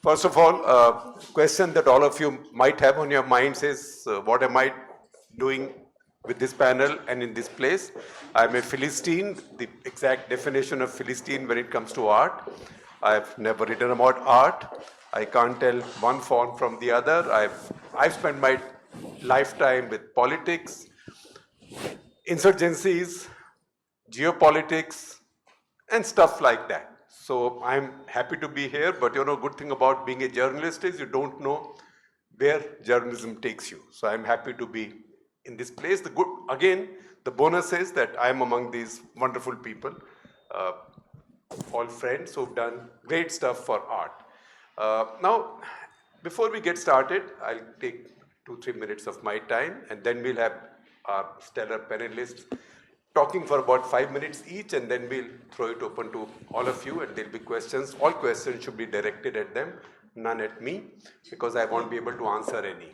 First of all, question that all of you might have on your minds is, what am I doing with this panel and in this place? I'm a Philistine, the exact definition of Philistine when it comes to art. I've never written about art. I can't tell one form from the other. I've spent my lifetime with politics, insurgencies, geopolitics, and stuff like that. So I'm happy to be here, but good thing about being a journalist is you don't know where journalism takes you. So I'm happy to be in this place. The bonus is that I'm among these wonderful people, all friends who've done great stuff for art. Now, before we get started, I'll take 2-3 minutes of my time, and then we'll have our stellar panelists talking for about 5 minutes each, and then we'll throw it open to all of you, and there'll be questions. All questions should be directed at them, none at me, because I won't be able to answer any,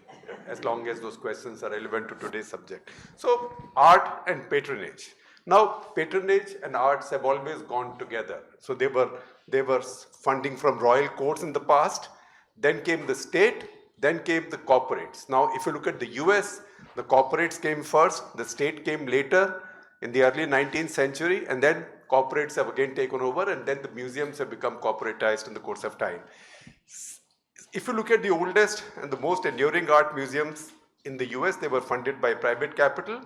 as long as those questions are relevant to today's subject. So, art and patronage. Now, patronage and arts have always gone together. So they were funding from royal courts in the past, then came the state, then came the corporates. Now, if you look at the US, the corporates came first, the state came later, in the early 19th century, and then corporates have again taken over, and then the museums have become corporatized in the course of time. If you look at the oldest and the most enduring art museums in the US, they were funded by private capital.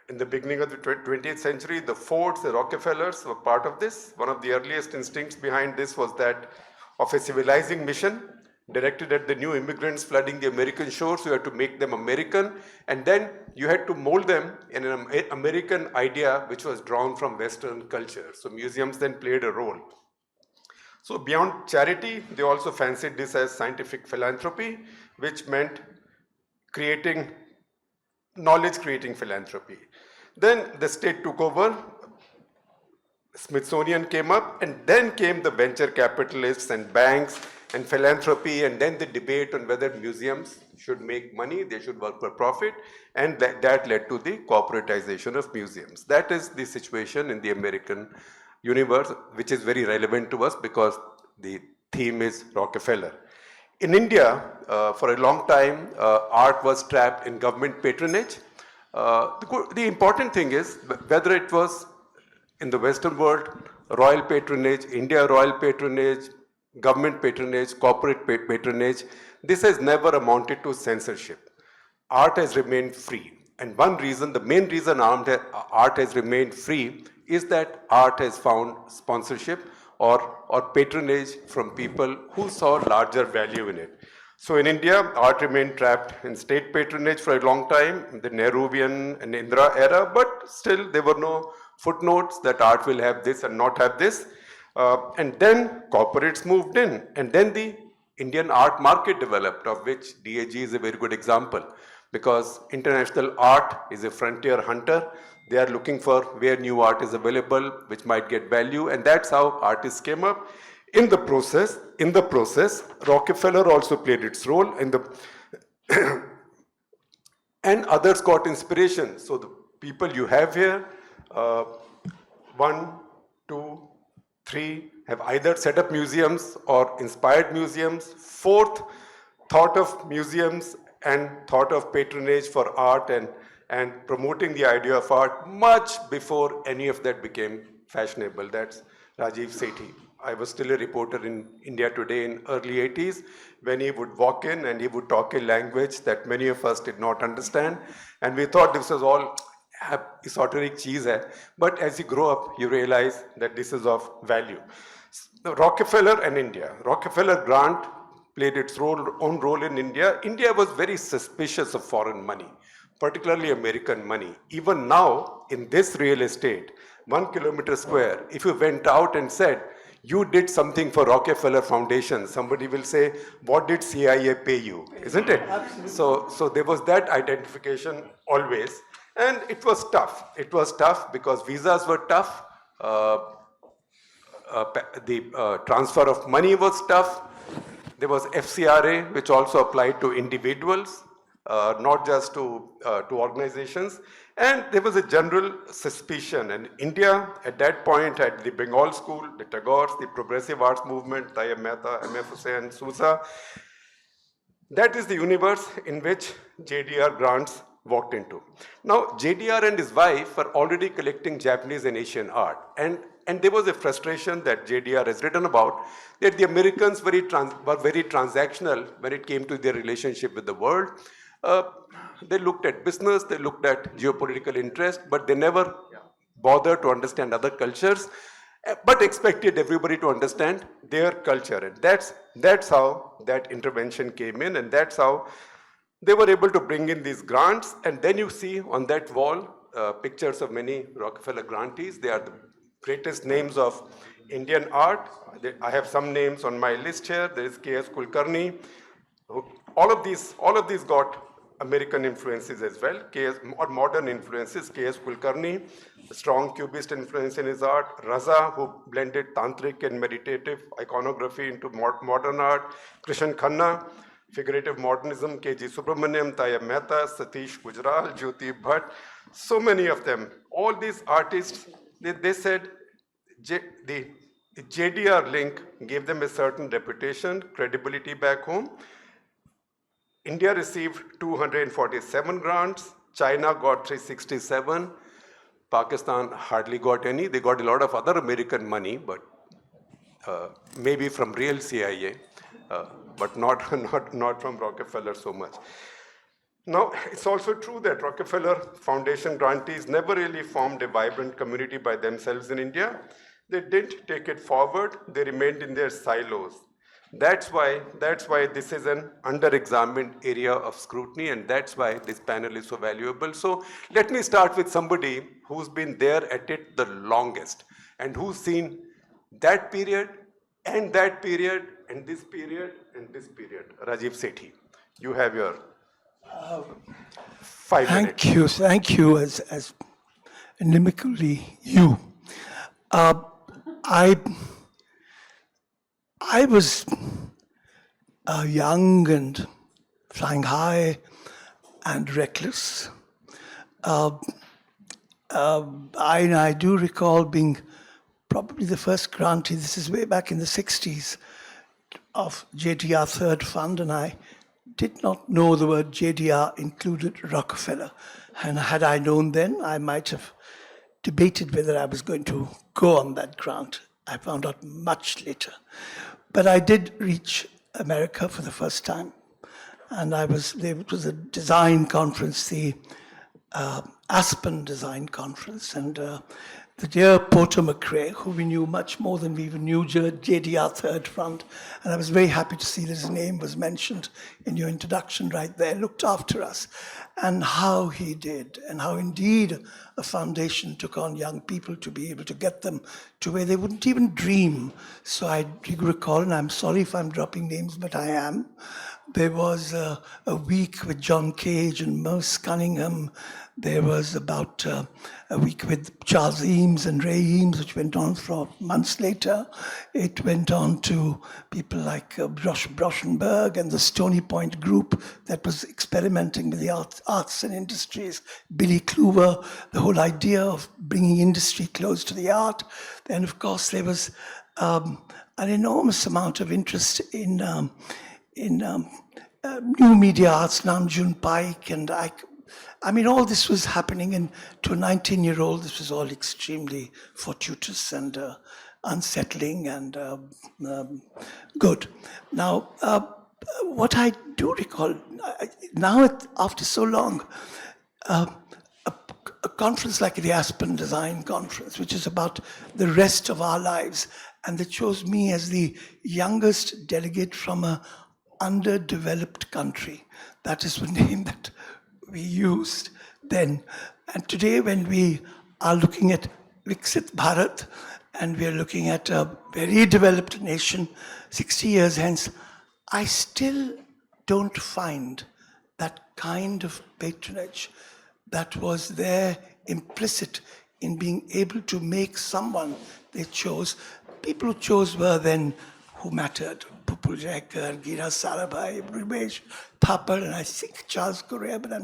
In the beginning of the 20th century, the Fords, the Rockefellers were part of this. One of the earliest instincts behind this was that of a civilizing mission directed at the new immigrants flooding the American shores. You had to make them American, and then you had to mold them in an American idea which was drawn from Western culture. So museums then played a role. So beyond charity, they also fancied this as scientific philanthropy, which meant knowledge-creating philanthropy. Then the state took over, Smithsonian came up, and then came the venture capitalists and banks and philanthropy, and then the debate on whether museums should make money, they should work for profit, and that led to the corporatization of museums. That is the situation in the American universe, which is very relevant to us because the theme is Rockefeller. In India, for a long time, art was trapped in government patronage. The important thing is, whether it was in the Western world, royal patronage, India royal patronage, government patronage, corporate patronage, this has never amounted to censorship. Art has remained free. And the main reason art has remained free is that art has found sponsorship or patronage from people who saw larger value in it. So in India, art remained trapped in state patronage for a long time, in the Nehruvian and Indira era, but still there were no footnotes that art will have this and not have this. And then corporates moved in, and then the Indian art market developed, of which DAG is a very good example, because international art is a frontier hunter. They are looking for where new art is available, which might get value, and that's how artists came up. In the process, Rockefeller also played its role, and others got inspiration. So the people you have here, 1, 2, 3, have either set up museums or inspired museums. 4th, thought of museums and thought of patronage for art and promoting the idea of art much before any of that became fashionable. That's Rajeev Sethi. I was still a reporter in India Today in early 80s when he would walk in and he would talk a language that many of us did not understand. And we thought this was all esoteric cheese. But as you grow up, you realize that this is of value. Rockefeller and India. Rockefeller grant played its own role in India. India was very suspicious of foreign money, particularly American money. Even now, in this real estate, 1 kilometer square, if you went out and said, you did something for Rockefeller Foundation, somebody will say, what did CIA pay you? Isn't it? So there was that identification always. And it was tough. It was tough because visas were tough. The transfer of money was tough. There was FCRA, which also applied to individuals. not just to organizations. And there was a general suspicion. And India at that point had the Bengal School, the Tagores, the Progressive Arts Movement, Tayyab Mehta, M.F. Hussain, Sousa. That is the universe in which JDR grants walked into. Now, JDR and his wife were already collecting Japanese and Asian art. And there was a frustration that JDR has written about, that the Americans were very transactional when it came to their relationship with the world. They looked at business, they looked at geopolitical interest, but they never bothered to understand other cultures, but expected everybody to understand their culture. And that's how that intervention came in, and that's how they were able to bring in these grants. And then you see on that wall pictures of many Rockefeller grantees. They are the greatest names of Indian art. I have some names on my list here. There is K.S. Kulkarni. All of these got American influences as well, or modern influences. K.S. Kulkarni, strong Cubist influence in his art. Raza, who blended tantric and meditative iconography into modern art. Krishan Khanna, figurative modernism. K.G. Subramaniam, Tayyab Mehta, Satish Gujral, Jyoti Bhatt. So many of them. All these artists, they said the JDR link gave them a certain reputation, credibility back home. India received 247 grants, China got 367, Pakistan hardly got any. They got a lot of other American money, but maybe from real CIA, but not from Rockefeller so much. Now, it's also true that Rockefeller Foundation grantees never really formed a vibrant community by themselves in India. They didn't take it forward, they remained in their silos. That's why this is an under-examined area of scrutiny, and that's why this panel is so valuable. So let me start with somebody who's been there at it the longest, and who's seen that period, and that period, and this period, and this period. Rajeev Sethi, you have your 5 minutes. Thank you, as inimically you. I was young and flying high and reckless. I do recall being probably the first grantee, this is way back in the 60s, of JDR Third Fund, and I did not know the word JDR included Rockefeller. And had I known then, I might have debated whether I was going to go on that grant. I found out much later. But I did reach America for the first time. And it was a design conference, the Aspen Design Conference. And the dear Porter McRae, who we knew much more than we even knew JDR Third Fund, and I was very happy to see that his name was mentioned in your introduction right there, looked after us, and how he did, and how indeed a foundation took on young people to be able to get them to where they wouldn't even dream. So I do recall, and I'm sorry if I'm dropping names, but I am. There was a week with John Cage and Merce Cunningham. There was about a week with Charles Eames and Ray Eames, which went on for months later. It went on to people like Broshenberg and the Stony Point group that was experimenting with the arts and industries. Billy Clover, the whole idea of bringing industry close to the art. Then, of course, there was an enormous amount of interest in new media arts, Namjoon Pike, and I mean, all this was happening, and to a 19-year-old, this was all extremely fortuitous and unsettling and good. Now, what I do recall, now after so long, a conference like the Aspen Design Conference, which is about the rest of our lives, and that chose me as the youngest delegate from a underdeveloped country. That is the name that we used then. And today, when we are looking at Viksit Bharat, and we are looking at a very developed nation 60 years hence, I still don't find that kind of patronage that was there implicit in being able to make someone they chose. People who chose were then who mattered, Puljaikar, Gira Sarabhai, Brimesh Thapar, and I think Charles Correa, but I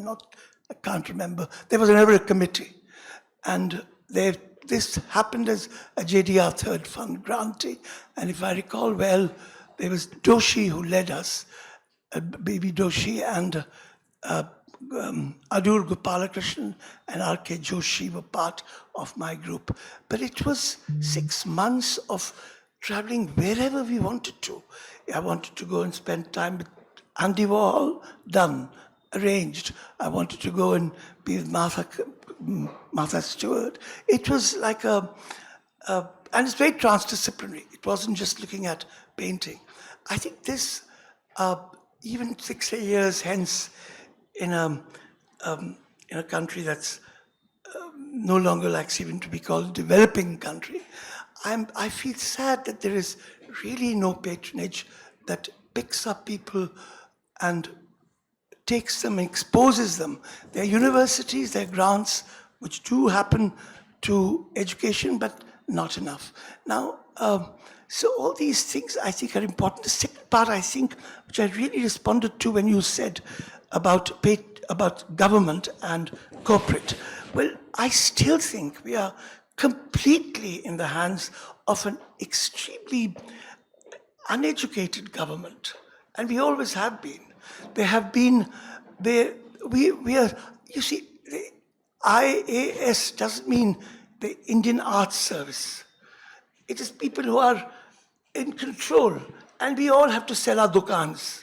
can't remember. There was never a committee. And this happened as a JDR Third Fund grantee. And if I recall well, there was Doshi who led us, Baby Doshi, and Adur Gopalakrishnan and R.K. Joshi were part of my group. But it was 6 months of traveling wherever we wanted to. I wanted to go and spend time with Andy Warhol, done, arranged. I wanted to go and be with Martha Stewart. It was like and it's very transdisciplinary. It wasn't just looking at painting. I think this, even 6 years hence, in a country that's no longer likes even to be called developing country, I feel sad that there is really no patronage that picks up people and takes them, exposes them. There are universities, there are grants which do happen to education, but not enough. Now, so all these things I think are important. The second part, I think, which I really responded to when you said about government and corporate. Well, I still think we are completely in the hands of an extremely uneducated government, and we always have been. There have been, we are, you see, the IAS doesn't mean the Indian Arts Service. It is people who are in control, and we all have to sell our dukans.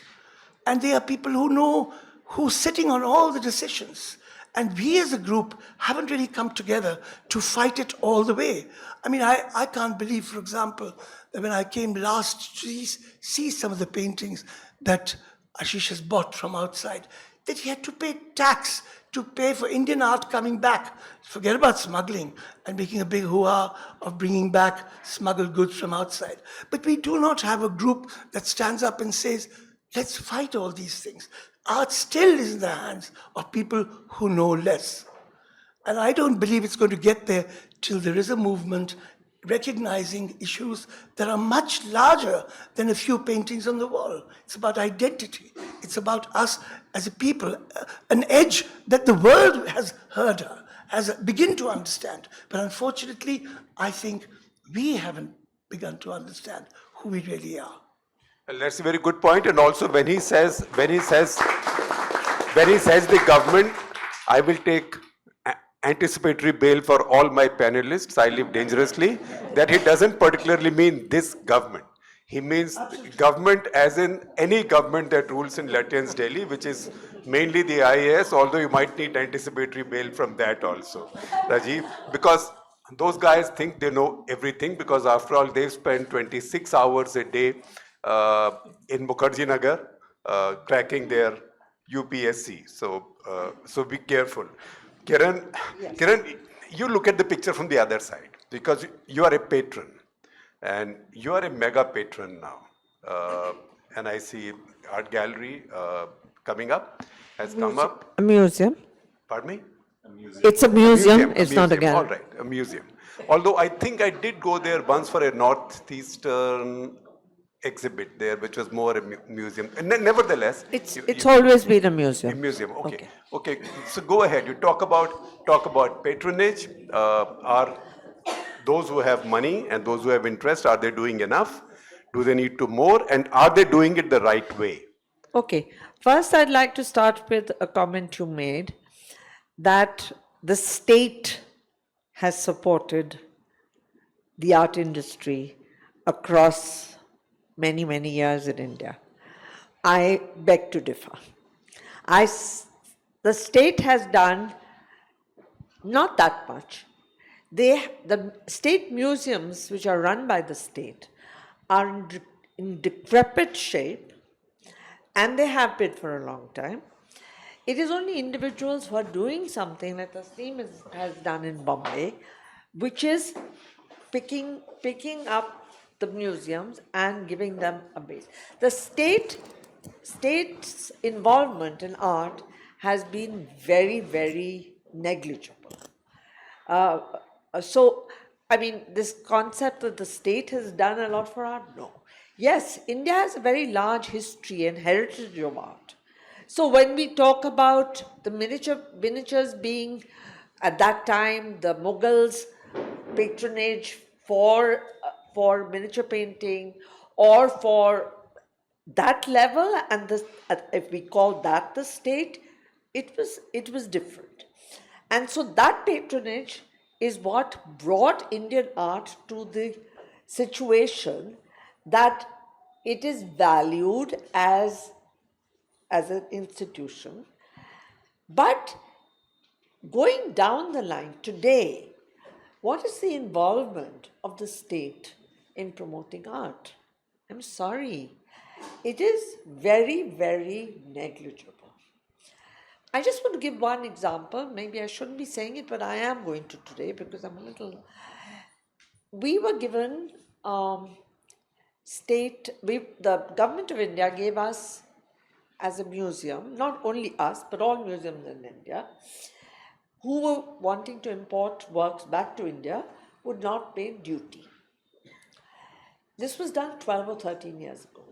And they are people who know, who's sitting on all the decisions. And we as a group haven't really come together to fight it all the way. I mean, I can't believe, for example, that when I came last to see some of the paintings that Ashish has bought from outside, that he had to pay tax to pay for Indian art coming back. Forget about smuggling and making a big hoo-ha of bringing back smuggled goods from outside. But we do not have a group that stands up and says, let's fight all these things. Art still is in the hands of people who know less. And I don't believe it's going to get there till there is a movement recognizing issues that are much larger than a few paintings on the wall. It's about identity. It's about us as a people, an edge that the world has heard, has begun to understand. But unfortunately, I think we haven't begun to understand who we really are. Well, that's a very good point. And also when he says the government, I will take anticipatory bail for all my panelists, I live dangerously, that he doesn't particularly mean this government. He means government as in any government that rules in Lutyens Delhi, which is mainly the IAS, although you might need anticipatory bail from that also, Rajeev, because those guys think they know everything, because after all, they've spent 26 hours a day in Mukherjee Nagar cracking their UPSC. So be careful. Kiran, yes. Kiran, you look at the picture from the other side, because you are a patron and you are a mega patron now. And I see art gallery coming up, has come up. A museum. Pardon me? It's a museum. It's not a gallery. All right, a museum. Although I think I did go there once for a northeastern exhibit there, which was more a museum. And nevertheless, it's always been a museum. A museum, okay. Okay. So go ahead. You talk about patronage. Are those who have money and those who have interest, are they doing enough? Do they need to more? And are they doing it the right way? Okay. First, I'd like to start with a comment you made that the state has supported the art industry across many, many years in India. I beg to differ. The state has done not that much. The state museums, which are run by the state, are in decrepit shape, and they have been for a long time. It is only individuals who are doing something like Tasneem has done in Bombay, which is picking up the museums and giving them a base. The state's involvement in art has been very, very negligible. So, I mean, this concept that the state has done a lot for art, no. Yes, India has a very large history and heritage of art. So when we talk about the miniatures being at that time the Mughals' patronage for miniature painting or for that level, and this, if we call that the state, it was different. And so that patronage is what brought Indian art to the situation that it is valued as an institution. But going down the line today, what is the involvement of the state in promoting art? I'm sorry, it is very, very negligible. I just want to give one example. Maybe I shouldn't be saying it, but I am going to today because I'm a little. We were given the government of India gave us as a museum, not only us, but all museums in India, who were wanting to import works back to India would not pay duty. This was done 12 or 13 years ago.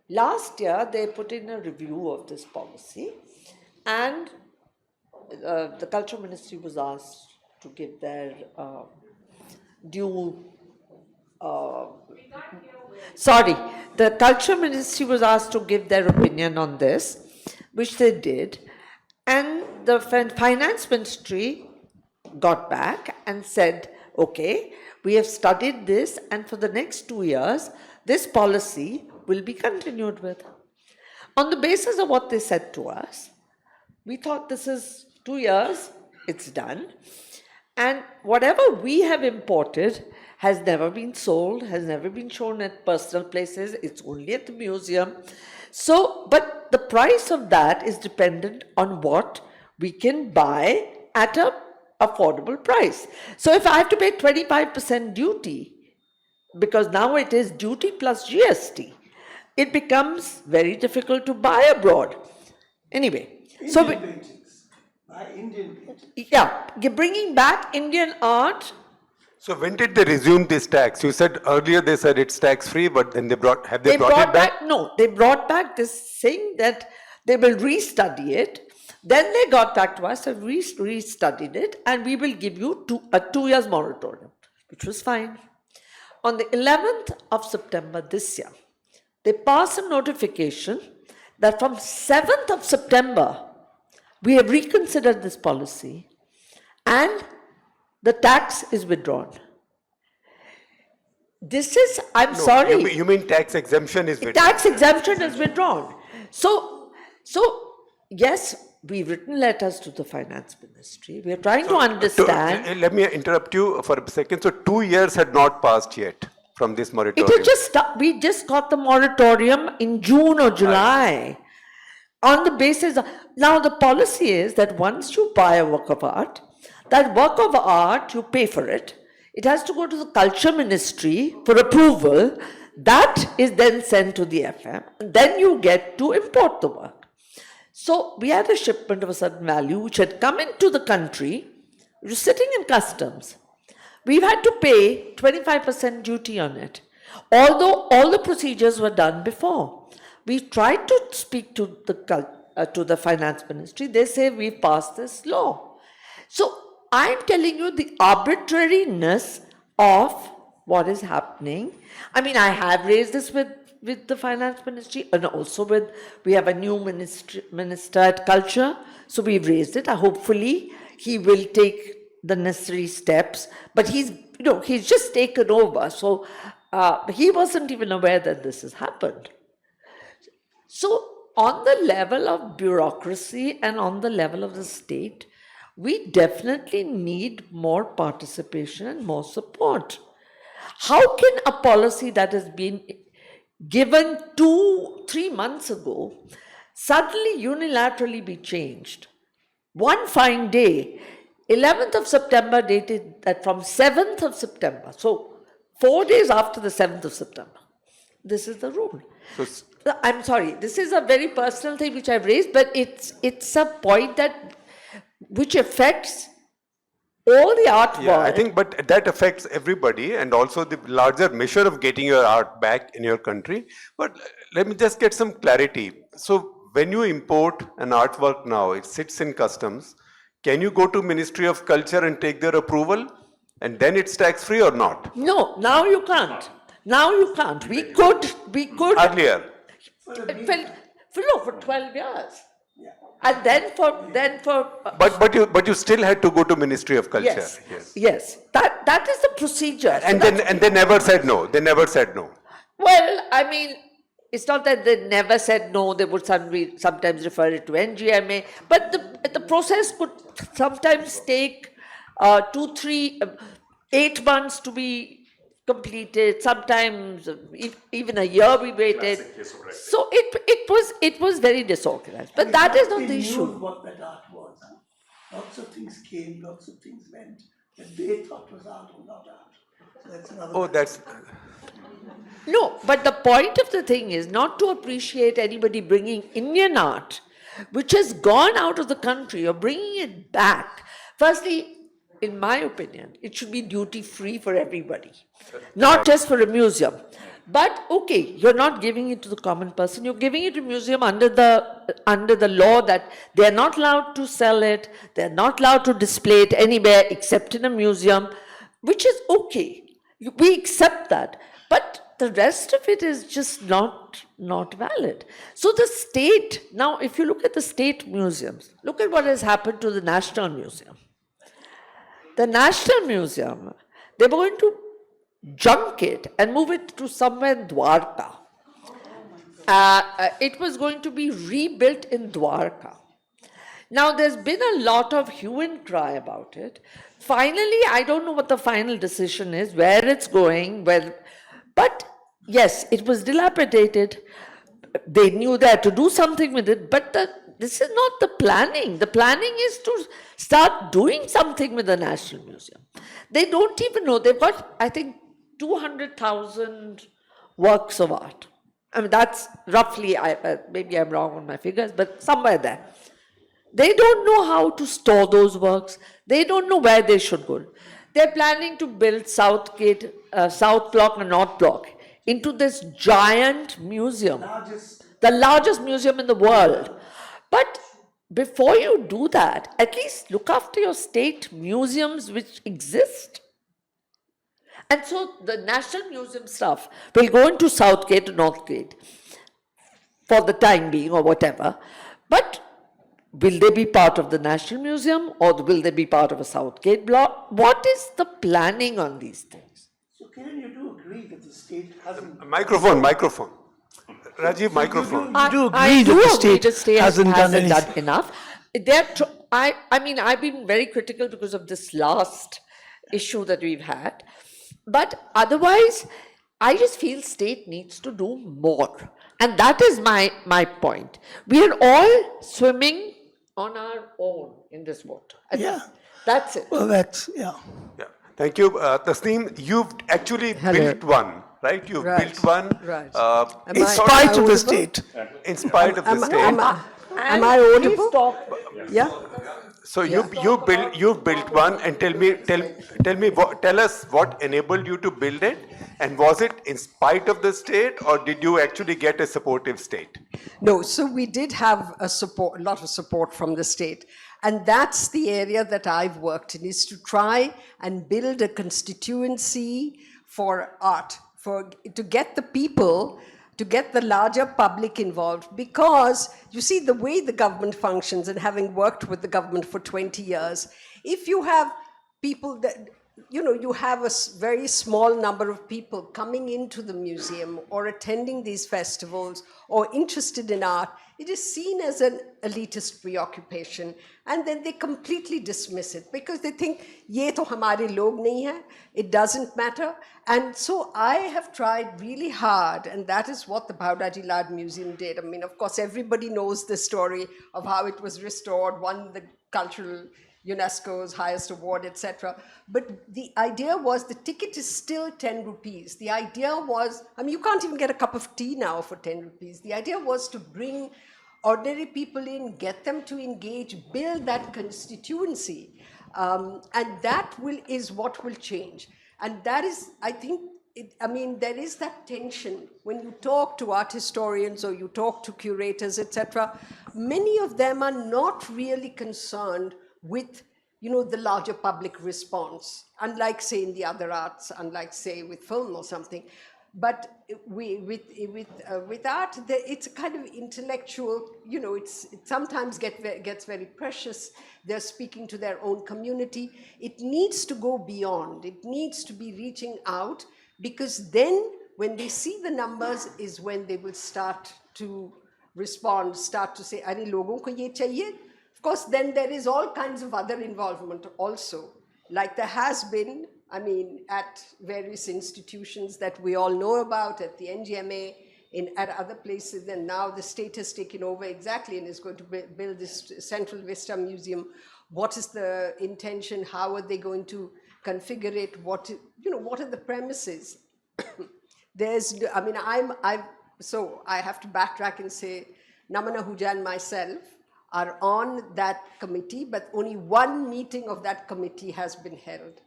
Last year, they put in a review of this policy, and the Culture Ministry was asked to give their due. The Culture Ministry was asked to give their opinion on this, which they did, and the Finance Ministry got back and said, okay, we have studied this, and for the next 2 years, this policy will be continued with. On the basis of what they said to us, we thought this is 2 years, it's done, and whatever we have imported has never been sold, has never been shown at personal places, it's only at the museum. So, but the price of that is dependent on what we can buy at an affordable price. So if I have to pay 25% duty, because now it is duty plus GST, it becomes very difficult to buy abroad. Anyway, Indian paintings. By Indian paintings. Yeah, bringing back Indian art. So when did they resume this tax? You said earlier they said it's tax free, but then they brought it back? No, they brought back this saying that they will restudy it. Then they got back to us and restudied it, and we will give you a 2 years moratorium, which was fine. On the 11th of September this year, they passed a notification that from 7th of September, we have reconsidered this policy and the tax is withdrawn. This is, I'm sorry. You mean tax exemption is withdrawn? Tax exemption is withdrawn. So yes, we've written letters to the Finance Ministry. We are trying to understand. Let me interrupt you for a second. So 2 years had not passed yet from this moratorium. It was we just got the moratorium in June or July. On the basis of, now the policy is that once you buy a work of art, that work of art, you pay for it. It has to go to the Culture Ministry for approval. That is then sent to the FM. And then you get to import the work. So we had a shipment of a certain value which had come into the country, which was sitting in customs. We've had to pay 25% duty on it, although all the procedures were done before. We tried to speak to the Finance Ministry. They say we've passed this law. So I'm telling you the arbitrariness of what is happening. I mean, I have raised this with the Finance Ministry, and also we have a new minister at Culture, so we've raised it. Hopefully he will take the necessary steps, but he's just taken over, so he wasn't even aware that this has happened. So on the level of bureaucracy and on the level of the state, we definitely need more participation and more support. How can a policy that has been given 2-3 months ago suddenly unilaterally be changed? One fine day, 11th of September dated that from 7th of September, so 4 days after the 7th of September, this is the rule. I'm sorry, this is a very personal thing which I've raised, but it's a point which affects all the art Yeah, I world. think, but that affects everybody and also the larger measure of getting your art back in your country. But let me just get some clarity. So when you import an artwork now, it sits in customs. Can you go to Ministry of Culture and take their approval? And then it's tax free or not? No, now you can't. Now you can't. We could. Earlier. For 12 years. And then for But you still had to go to Ministry of Culture. yes. That is the procedure. So And that's- they never said no. They never said no. well, I mean, it's not that they never said no. They would sometimes refer it to NGMA, but the process could sometimes take 2, 3, 8 months to be completed. Sometimes even a year we waited. So it was very disorganized. But that is not the They issue. knew what that art was. Huh? Lots of things came, lots of things went that they thought was art or not art. So that's another. Oh, that's. No, but the point of the thing is not to appreciate anybody bringing Indian art, which has gone out of the country, or bringing it back. Firstly, in my opinion, it should be duty free for everybody, not just for a museum. But okay, you're not giving it to the common person, you're giving it to a museum under the law that they're not allowed to sell it, they're not allowed to display it anywhere except in a museum, which is okay. We accept that. But the rest of it is just not valid. So the state, now if you look at the state museums, look at what has happened to the National Museum. The National Museum, they were going to junk it and move it to somewhere in Dwarka. It was going to be rebuilt in Dwarka. Now, there's been a lot of hue and cry about it. Finally, I don't know what the final decision is, where it's going, but yes, it was dilapidated. They knew they had to do something with it, but this is not the planning. The planning is to start doing something with the National Museum. They don't even know. They've got, I think, 200,000 works of art. I mean, that's roughly, maybe I'm wrong on my figures, but somewhere there. They don't know how to store those works. They don't know where they should go. They're planning to build South Gate, South Block and North Block into this giant museum, the largest museum in the world. But before you do that, at least look after your state museums which exist. And so the National Museum stuff will go into South Gate or North Gate for the time being or whatever. But will they be part of the National Museum or will they be part of a South Gate block? What is the planning on these things? So, Kiran, you do agree that the state hasn't. Microphone. Rajiv, microphone. You do agree I do that agree the state hasn't done anything. enough. I mean, I've been very critical because of this last issue that we've had. But otherwise, I just feel state needs to do more. And that is my point. We are all swimming on our own in this water. Yeah. That's it. Well, that's, yeah. Yeah. Thank you. Tasneem, you've actually built one, right? You've built one. Right. In spite of the state. In spite of the state. Am I audible? Yeah. So you built one, and tell us what enabled you to build it, and was it in spite of the state, or did you actually get a supportive state? No, so we did have a lot of support from the state. And that's the area that I've worked in, is to try and build a constituency for art, to get the people, to get the larger public involved. Because you see the way the government functions, and having worked with the government for 20 years, if you have people that, you have a very small number of people coming into the museum or attending these festivals or interested in art, it is seen as an elitist preoccupation, and then they completely dismiss it because they think, ye to hamare log nahi hai, it doesn't matter. And so I have tried really hard, and that is what the Bhau Daji Lad Museum did. I mean, of course, everybody knows the story of how it was restored, won the cultural UNESCO's highest award, etc. But the idea was the ticket is still 10 rupees. The idea was, I mean, you can't even get a cup of tea now for 10 rupees. The idea was to bring ordinary people in, get them to engage, build that constituency. And that is what will change. And that is, I think, there is that tension when you talk to art historians or you talk to curators, etc. Many of them are not really concerned with, the larger public response, unlike, say, in the other arts, unlike, say, with film or something. But with art, it's a kind of intellectual, it sometimes gets very precious. They're speaking to their own community. It needs to go beyond. It needs to be reaching out, because then when they see the numbers is when they will start to respond, start to say, "Are logon ko ye chahiye?" Of course, then there is all kinds of other involvement also, like there has been, at various institutions that we all know about, at the NGMA, at other places, and now the state has taken over exactly and is going to build this Central Vista Museum. What is the intention? How are they going to configure it? What are the premises? So I have to backtrack and say, Namana Huja and myself are on that committee, but only one meeting of that committee has been held.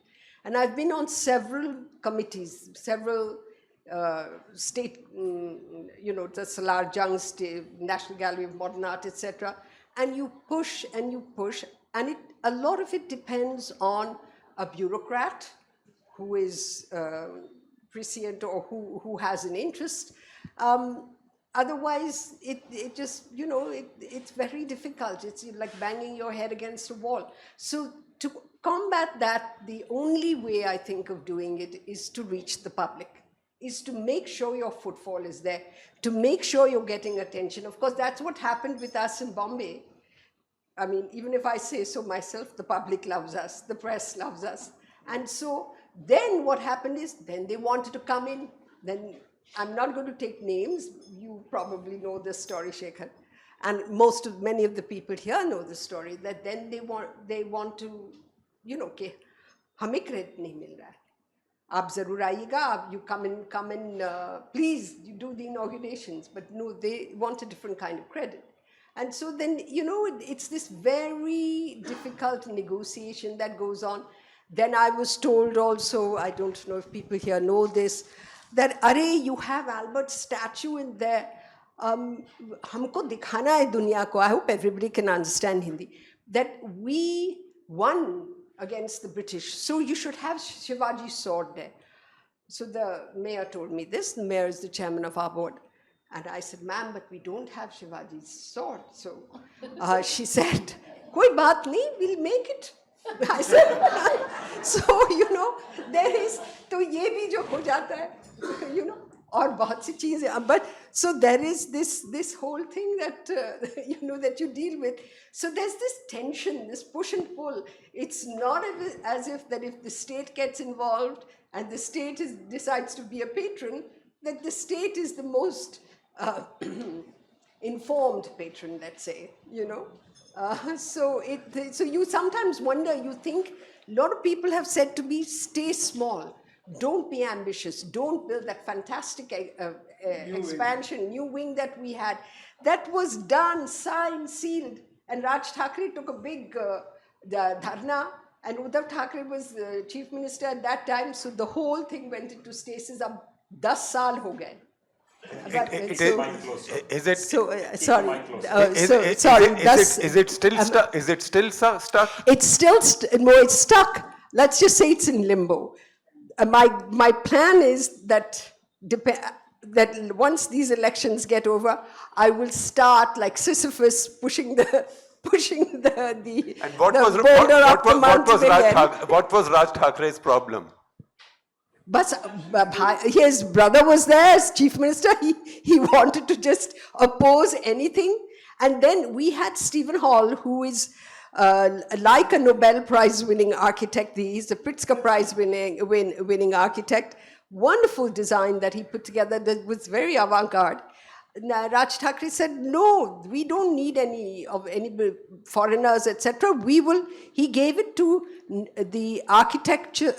And I've been on several committees, several state, the Salar Jung State, National Gallery of Modern Art, etc. And you push and you push, and a lot of it depends on a bureaucrat who is prescient or who has an interest. Otherwise, it just, it's very difficult. It's like banging your head against a wall. So to combat that, the only way I think of doing it is to reach the public, is to make sure your footfall is there, to make sure you're getting attention. Of course, that's what happened with us in Bombay. Even if I say so myself, the public loves us, the press loves us. And so then what happened is, then they wanted to come in. Then I'm not going to take names. You probably know this story, Shekhar. And many of the people here know the story, that then they want to, कि हमें credit नहीं मिल रहा है. आप जरूर आइएगा, you come in, please, you do the inaugurations. But no, they want a different kind of credit. And so then, it's this very difficult negotiation that goes on. Then I was told also, I don't know if people here know this, that, "Arey, you have Albert's statue in there. Humko dikhana hai dunya ko." I hope everybody can understand Hindi. That we won against the British, so you should have Shivaji's sword there. So the mayor told me this. The mayor is the chairman of our board. And I said, "Ma'am, but we don't have Shivaji's sword." So she said, "Koi baat nahi, we'll make it." I said, so, there is, to ye bhi jo ho jata hai, aur bahut si cheezein. But so there is this whole thing that, that you deal with. So there's this tension, this push and pull. It's not as if that if the state gets involved and the state decides to be a patron, that the state is the most informed patron, let's say, So you sometimes wonder, you think, a lot of people have said to me, stay small, don't be ambitious, don't build that fantastic new wing that we had. That was done, signed, sealed, and Raj Thackeray took a big dharna, and Uddhav Thackeray was the chief minister at that time, so the whole thing went into stasis. Ab 10 saal ho gaye. Is it Sorry. Is it still stuck? Is it still stuck? It's still it's stuck. Let's just say it's in limbo. My plan is that once these elections get over, I will start like Sisyphus pushing the And what was Raj Thakuray's problem? But his brother was there as chief minister. He wanted to just oppose anything. And then we had Stephen Hall, who is like a Nobel Prize winning architect. He's a Pritzker Prize winning architect. Wonderful design that he put together that was very avant-garde. Raj Thackeray said, "No, we don't need any foreigners, etc. He gave it to the architecture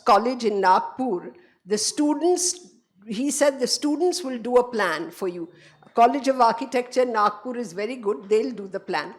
college in Nagpur. The students, he said, the students will do a plan for you. College of Architecture Nagpur is very good. They'll do the plan."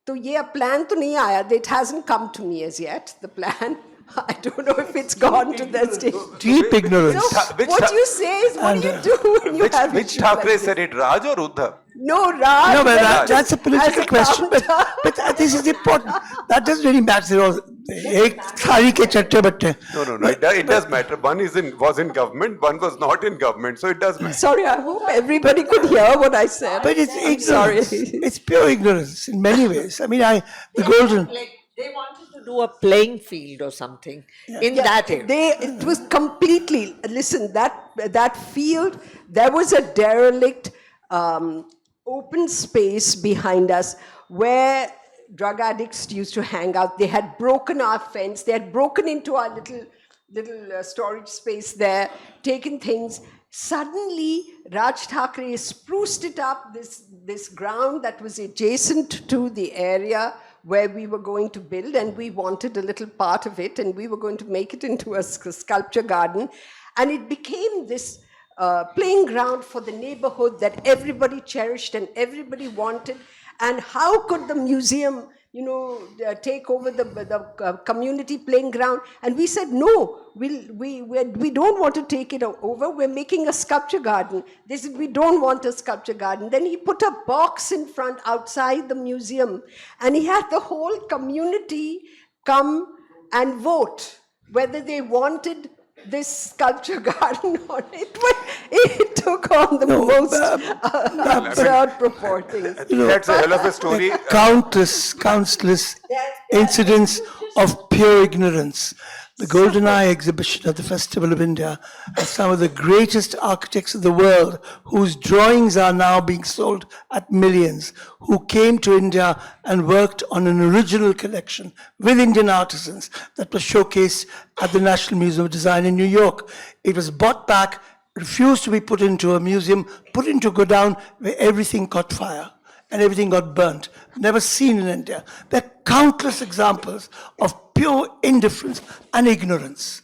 तो ये plan तो नहीं आया. It hasn't come to me as yet, the plan. I don't know if it's gone to the state. Deep ignorance. So what you say is, what do you do when you have Which issues like Thackeray this? said it, Raj or Uddhav? No, Raj. No, but just that's a political as question. counter. But this is important. That doesn't really matter. एक थाली के चट्टे बट्टे. No. It does matter. One was in government, one was not in government, so it does matter. Sorry, I hope everybody could hear what I said. But it's I'm sorry. ignorance. It's pure ignorance in many ways. I mean, the golden. They wanted to do a playing field or something in that area. It was completely, listen, that field, there was a derelict open space behind us where drug addicts used to hang out. They had broken our fence. They had broken into our little storage space there, taken things. Suddenly, Raj Thackeray spruced it up, this ground that was adjacent to the area where we were going to build, and we wanted a little part of it, and we were going to make it into a sculpture garden. And it became this playing ground for the neighborhood that everybody cherished and everybody wanted. And how could the museum, take over the community playing ground? And we said, no, we don't want to take it over. We're making a sculpture garden. They said, we don't want a sculpture garden. Then he put a box in front outside the museum, and he had the whole community come and vote whether they wanted this sculpture garden or it took on the most absurd proportions. That's a hell of a story. Countless incidents of pure ignorance. The Golden Eye exhibition at the Festival of India has some of the greatest architects of the world whose drawings are now being sold at millions, who came to India and worked on an original collection with Indian artisans that was showcased at the National Museum of Design in New York. It was bought back, refused to be put into a museum, put into a godown where everything caught fire and everything got burnt. Never seen in India. There are countless examples of pure indifference and ignorance.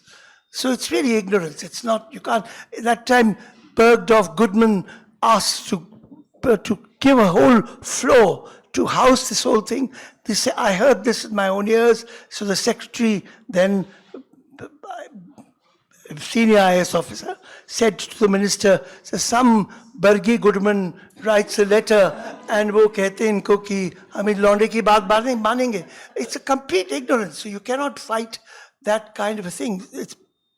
So it's really ignorance. It's not, you can't, at that time, Bergdorf Goodman asked to give a whole floor to house this whole thing. They say, I heard this with my own ears. So the secretary, then senior IS officer, said to the minister, some Bergie Goodman writes a letter and वो कहते हैं इनको कि हमें लौंडे की बात मानेंगे. It's a complete ignorance. So you cannot fight that kind of a thing. It's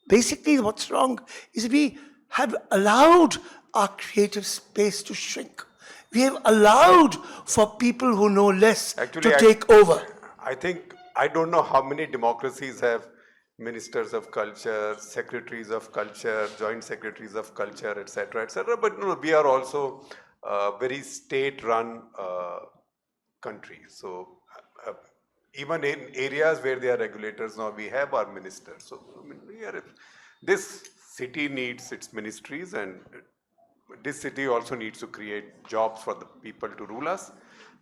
basically what's wrong is we have allowed our creative space to shrink. We have allowed for people who know less to take over. I don't know how many democracies have ministers of culture, secretaries of culture, joint secretaries of culture, etc., etc. But we are also a very state-run country. So even in areas where there are regulators now, we have our ministers. So this city needs its ministries, and this city also needs to create jobs for the people to rule us.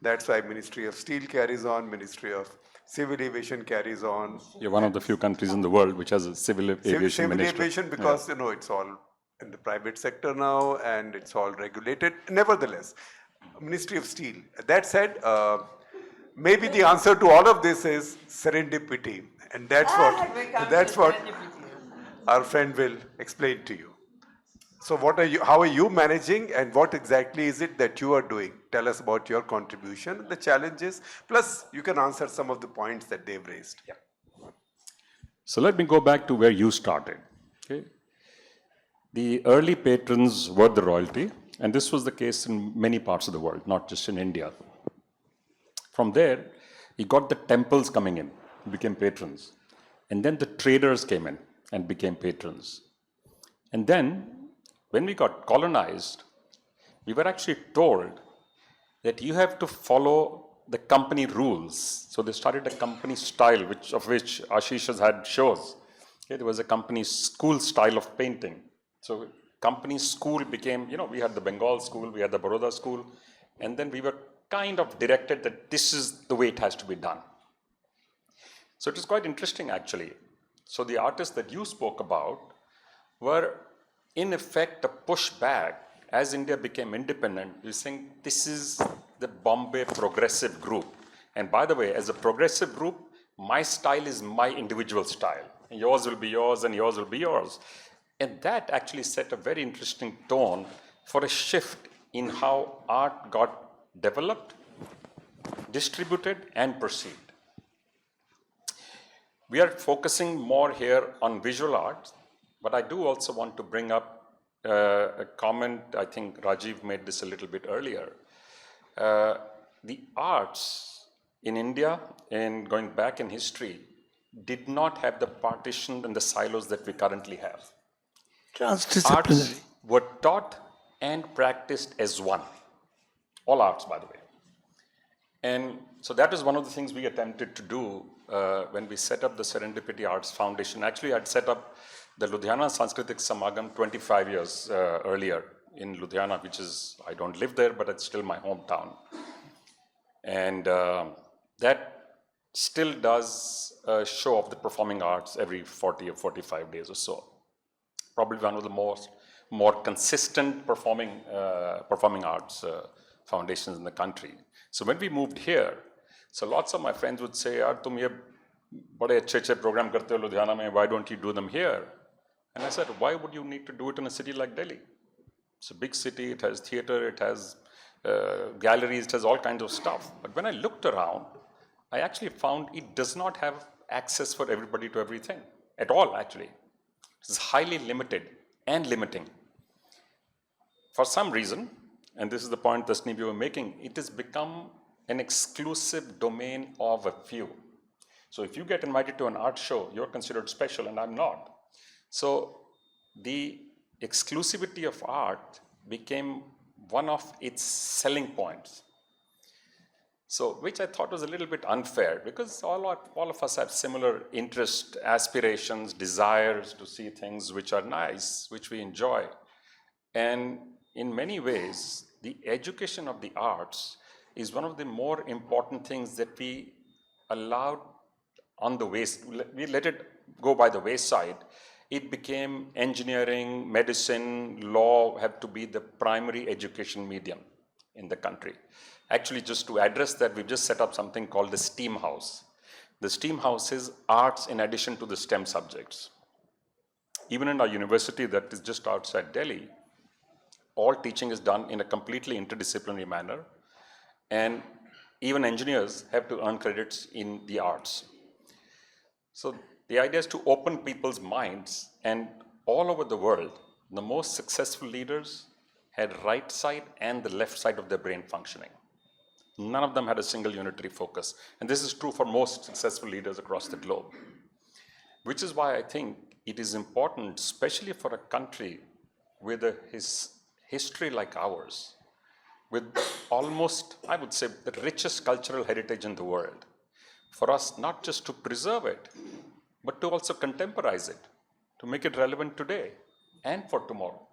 That's why Ministry of Steel carries on, Ministry of Civil Aviation carries on. You're one of the few countries in the world which has a civil aviation ministry. Civil aviation, because it's all in the private sector now and it's all regulated. Nevertheless, Ministry of Steel. That said, maybe the answer to all of this is serendipity, and that's what our friend will explain to you. So how are you managing, and what exactly is it that you are doing? Tell us about your contribution, the challenges, plus you can answer some of the points that they've raised. Yeah. So let me go back to where you started. Okay. The early patrons were the royalty, and this was the case in many parts of the world, not just in India. From there, you got the temples coming in, became patrons. And then the traders came in and became patrons. And then, when we got colonized, we were actually told that you have to follow the company rules. So they started a company style, of which Ashish has had shows. Okay, there was a company school style of painting. So company school became, we had the Bengal school, we had the Baroda school, and then we were kind of directed that this is the way it has to be done. So it was quite interesting, actually. So the artists that you spoke about were in effect a pushback. As India became independent, you think this is the Bombay progressive group. And by the way, as a progressive group, my style is my individual style. And yours will be yours and yours will be yours. And that actually set a very interesting tone for a shift in how art got developed, distributed, and perceived. We are focusing more here on visual arts, but I do also want to bring up a comment. I think Rajeev made this a little bit earlier. The arts in India, and going back in history, did not have the partition and the silos that we currently have. Transdisciplinary. Arts were taught and practiced as one. All arts, by the way. And so that is one of the things we attempted to do when we set up the Serendipity Arts Foundation. Actually, I'd set up the Ludhiana Sanskritik Samagam 25 years earlier in Ludhiana, which is, I don't live there, but it's still my hometown. And that still does a show of the performing arts every 40 or 45 days or so. Probably one of the more consistent performing arts foundations in the country. So when we moved here, so lots of my friends would say, "Yaar, tum ye bade अच्छे program karte ho Ludhiana mein, why don't you do them here?" And I said, why would you need to do it in a city like Delhi? It's a big city, it has theater, it has galleries, it has all kinds of stuff. But when I looked around, I actually found it does not have access for everybody to everything at all, actually. It's highly limited and limiting. For some reason, and this is the point Tasneem you were making, it has become an exclusive domain of a few. So if you get invited to an art show, you're considered special and I'm not. So the exclusivity of art became one of its selling points. So, which I thought was a little bit unfair because all of us have similar interests, aspirations, desires to see things which are nice, which we enjoy. And in many ways, the education of the arts is one of the more important things that we allowed on the waste. We let it go by the wayside. It became engineering, medicine, law have to be the primary education medium in the country. Actually, just to address that, we've just set up something called the STEAM House. The STEAM House is arts in addition to the STEM subjects. Even in our university that is just outside Delhi, all teaching is done in a completely interdisciplinary manner, and even engineers have to earn credits in the arts. So the idea is to open people's minds, and all over the world, the most successful leaders had right side and the left side of their brain functioning. None of them had a single unitary focus. And this is true for most successful leaders across the globe. Which is why I think it is important, especially for a country with a history like ours, with almost, I would say, the richest cultural heritage in the world, for us not just to preserve it, but to also contemporize it, to make it relevant today and for tomorrow.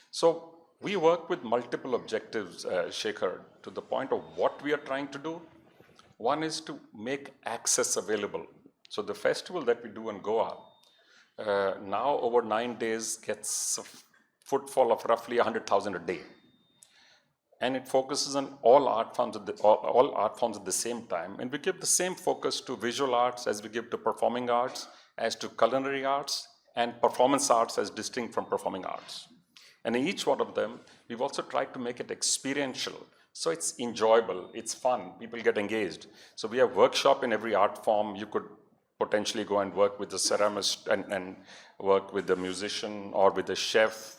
So we work with multiple objectives, Shekhar, to the point of what we are trying to do. One is to make access available. So the festival that we do in Goa, now over 9 days gets a footfall of roughly 100,000 a day. And it focuses on all art forms at the same time. And we give the same focus to visual arts as we give to performing arts, as to culinary arts, and performance arts as distinct from performing arts. And in each one of them, we've also tried to make it experiential. So it's enjoyable, it's fun, people get engaged. So we have workshop in every art form. You could potentially go and work with the ceramist and work with the musician or with the chef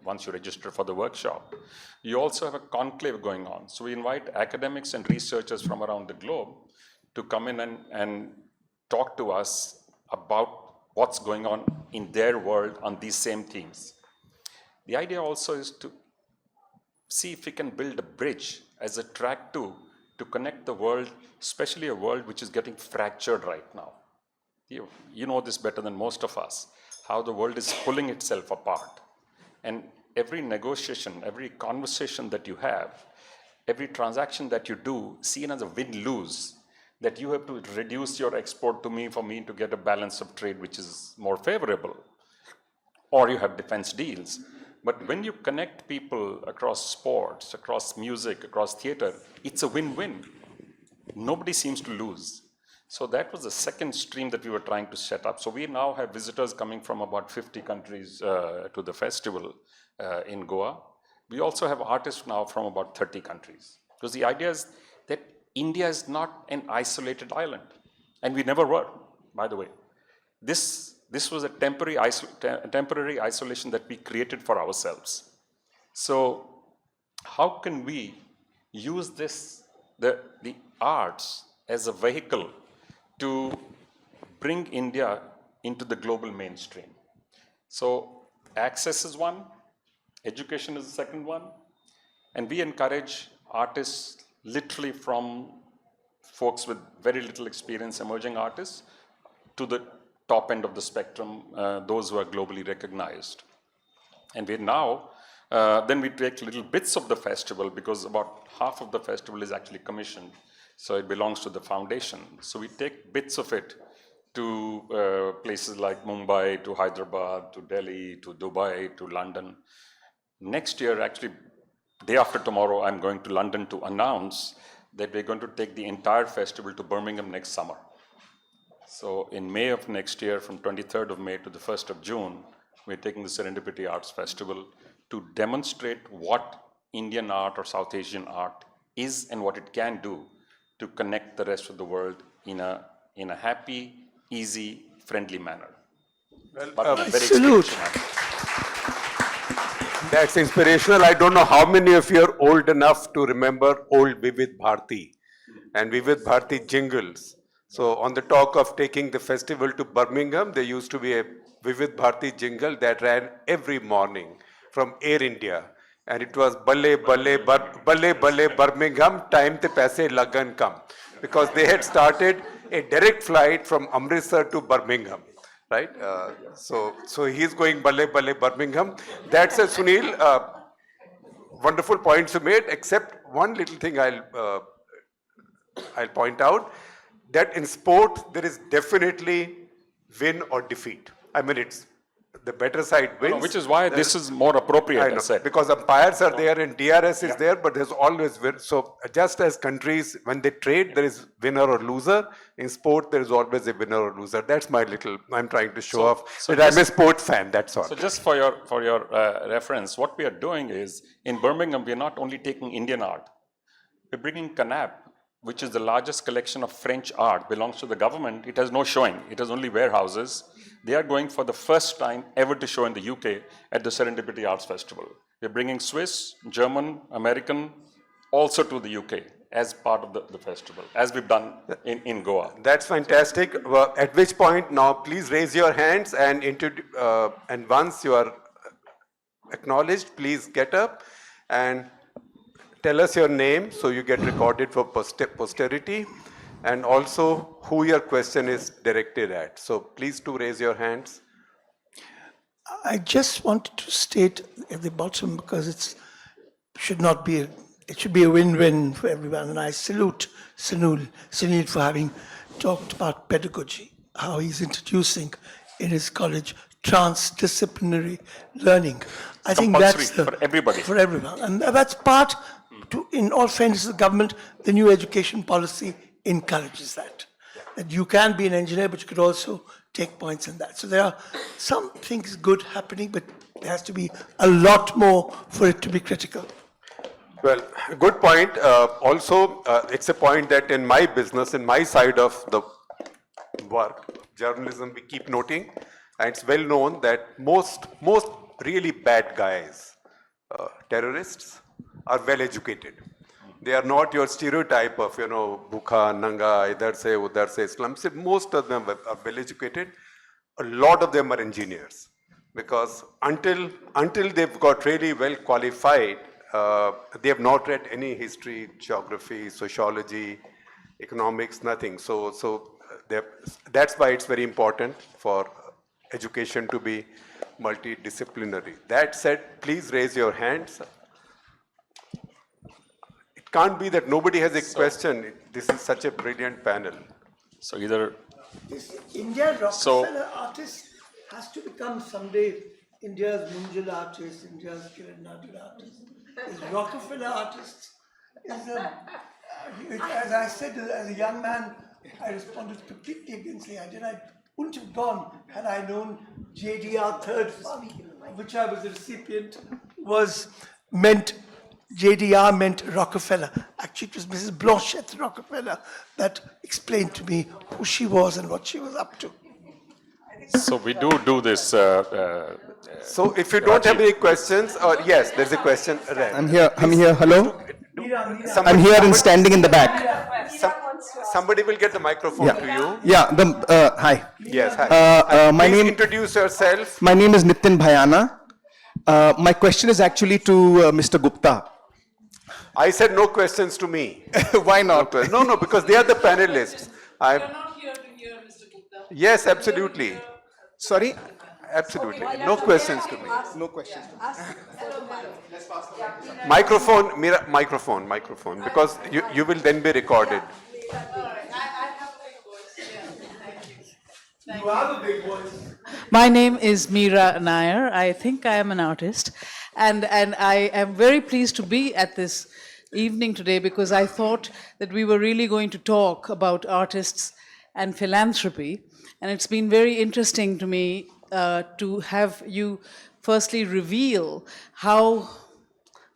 once you register for the workshop. You also have a conclave going on. So we invite academics and researchers from around the globe to come in and talk to us about what's going on in their world on these same themes. The idea also is to see if we can build a bridge as a track to connect the world, especially a world which is getting fractured right now. You know this better than most of us, how the world is pulling itself apart. And every negotiation, every conversation that you have, every transaction that you do, seen as a win-lose, that you have to reduce your export to me for me to get a balance of trade which is more favorable, or you have defense deals. But when you connect people across sports, across music, across theater, it's a win-win. nobody seems to lose. So that was the second stream that we were trying to set up. So we now have visitors coming from about 50 countries to the festival in Goa. We also have artists now from about 30 countries. Because the idea is that India is not an isolated island. And we never were, by the way. This was a temporary isolation that we created for ourselves. So how can we use the arts as a vehicle to bring India into the global mainstream? So access is one, education is the second one, and we encourage artists literally from folks with very little experience, emerging artists, to the top end of the spectrum, those who are globally recognized. And we now, then we take little bits of the festival, because about half of the festival is actually commissioned. So it belongs to the foundation. So we take bits of it to places like Mumbai, to Hyderabad, to Delhi, to Dubai, to London. Next year, actually, day after tomorrow, I'm going to London to announce that we're going to take the entire festival to Birmingham next summer. So in May of next year, from 23rd of May to the 1st of June, we're taking the Serendipity Arts Festival to demonstrate what Indian art or South Asian art is and what it can do to connect the rest of the world in a happy, easy, friendly manner. Well, But in a very salute. experienced manner. That's inspirational. I don't know how many of you are old enough to remember old Vivid Bharati and Vivid Bharati jingles. So on the talk of taking the festival to Birmingham, there used to be a Vivid Bharati jingle that ran every morning from Air India. And it was Balle Balle Birmingham, time te paise lagan kam. Because they had started a direct flight from Amritsar to Birmingham. Right? So he's going Balle Birmingham. That's a Sunil, wonderful points you made, except one little thing I'll point out, that in sport there is definitely win or defeat. I mean, it's the better side wins. No, which is why this is more appropriate, I said. Because umpires are there and DRS is there, but there's always win. So just as countries, when they trade, there is winner or loser. In sport, there is always a winner or loser. That's my little, I'm trying to show off that I'm a sport fan, that's all. So just for your reference, what we are doing is, in Birmingham, we are not only taking Indian art, we're bringing Canap, which is the largest collection of French art, belongs to the government. It has no showing. It has only warehouses. They are going for the first time ever to show in the UK at the Serendipity Arts Festival. We're bringing Swiss, German, American, also to the UK as part of the festival, as we've done in Goa. That's fantastic. Well, at which point now, please raise your hands and once you are acknowledged, please get up and tell us your name so you get recorded for posterity, and also who your question is directed at. So please do raise your hands. I just wanted to state at the bottom, because it should be a win-win for everyone. And I salute Sunil for having talked about pedagogy, how he's introducing in his college transdisciplinary learning. I think that's for everybody. For everyone. And that's part, in all fairness to the government, the new education policy encourages that. That you can be an engineer, but you could also take points in that. So there are some things good happening, but there has to be a lot more for it to be critical. Well, good point. Also, it's a point that in my business, in my side of the work, journalism, we keep noting, and it's well known that most really bad guys, terrorists, are well educated. They are not your stereotype of, bhukha, nanga, idhar se, udhar se, slum se. Most of them are well educated. A lot of them are engineers, because until they've got really well qualified, they have not read any history, geography, sociology, economics, nothing. So that's why it's very important for education to be multidisciplinary. That said, please raise your hands. It can't be that nobody has a question. This is such a brilliant panel. So either This India Rockefeller artist has to become someday India's Munjal artist, India's Kiran Nadar artist. Is Rockefeller artist is a As I said, as a young man, I responded completely against the idea. I wouldn't have gone had I known JDR Third Fund, of which I was a recipient, JDR meant Rockefeller. Actually, it was Mrs. Blanchette Rockefeller that explained to me who she was and what she was up to. So we do this. So if you don't have any questions, or yes, there's a question. Right. I'm here. Hello. I'm here and standing in the back. Somebody will get the microphone to you. Yeah. Hi. Yes, hi. My Please name. introduce yourself. My name is Nitin Bhayana. My question is actually to Mr. Gupta. I said no questions to me. Why not? No, because they are the panelists. You're not here to hear Mr. Gupta. Yes, absolutely. Sorry. Absolutely. No questions to me. No questions. Microphone, Mira, microphone, because you will then be recorded. I have a big voice. Yeah. You are the big voice. My name is Meera Nair. I think I am an artist. And I am very pleased to be at this evening today because I thought that we were really going to talk about artists and philanthropy. And it's been very interesting to me to have you firstly reveal how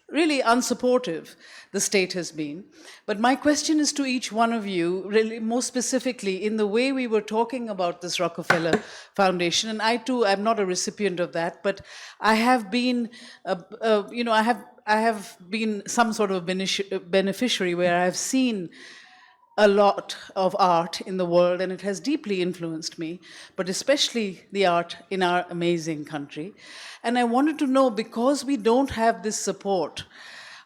really unsupportive the state has been. But my question is to each one of you, really more specifically in the way we were talking about this Rockefeller Foundation, and I too am not a recipient of that, but I have been, I have been some sort of beneficiary where I have seen a lot of art in the world, and it has deeply influenced me, but especially the art in our amazing country. And I wanted to know, because we don't have this support,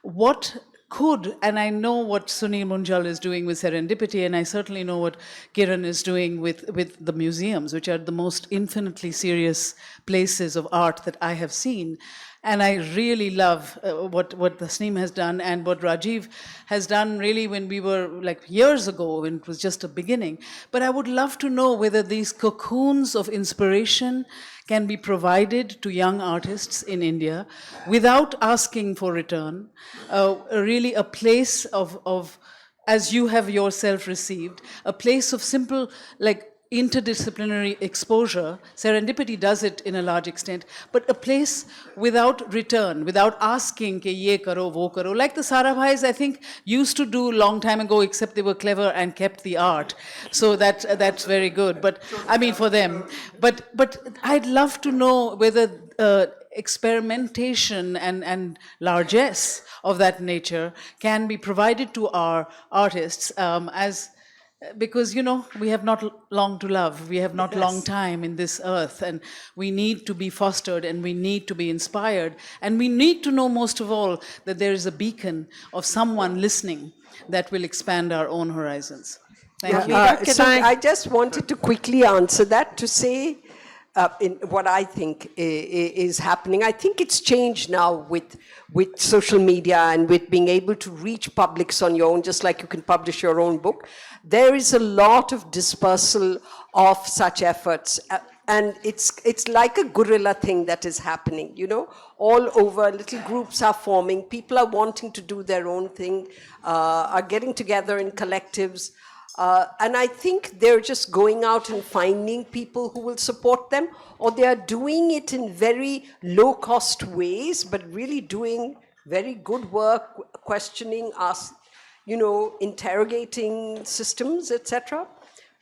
what could, and I know what Sunil Munjal is doing with Serendipity, and I certainly know what Kiran is doing with the museums, which are the most infinitely serious places of art that I have seen. And I really love what Tasneem has done and what Rajeev has done really when we were like years ago, when it was just a beginning. But I would love to know whether these cocoons of inspiration can be provided to young artists in India without asking for return, really a place of, as you have yourself received, a place of simple, like, interdisciplinary exposure. Serendipity does it in a large extent, but a place without return, without asking ke ye karo, wo karo, like the Sarabhais, I think, used to do long time ago, except they were clever and kept the art. So that's very good, but I mean for them. But I'd love to know whether experimentation and largesse of that nature can be provided to our artists because, we have not long to love. We have not long time in this earth, and we need to be fostered, and we need to be inspired, and we need to know most of all that there is a beacon of someone listening that will expand our own horizons. Thank you. I just wanted to quickly answer that, to say in what I think is happening. I think it's changed now with social media and with being able to reach publics on your own, just like you can publish your own book. There is a lot of dispersal of such efforts. And it's like a guerrilla thing that is happening, all over. Little groups are forming. People are wanting to do their own thing, are getting together in collectives. And I think they're just going out and finding people who will support them, or they are doing it in very low-cost ways, but really doing very good work, questioning us, interrogating systems, etc.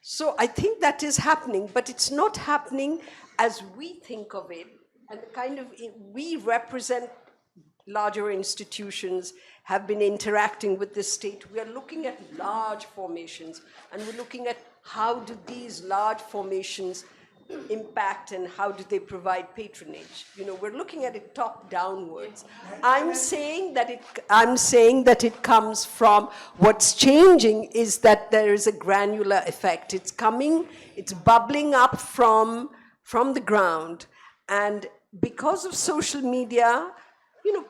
So I think that is happening, but it's not happening as we think of it. And we represent larger institutions, have been interacting with the state. We are looking at large formations, and we're looking at how do these large formations impact and how do they provide patronage. We're looking at it top downwards. I'm saying that it comes from, what's changing is that there is a granular effect. It's bubbling up from the ground, and because of social media,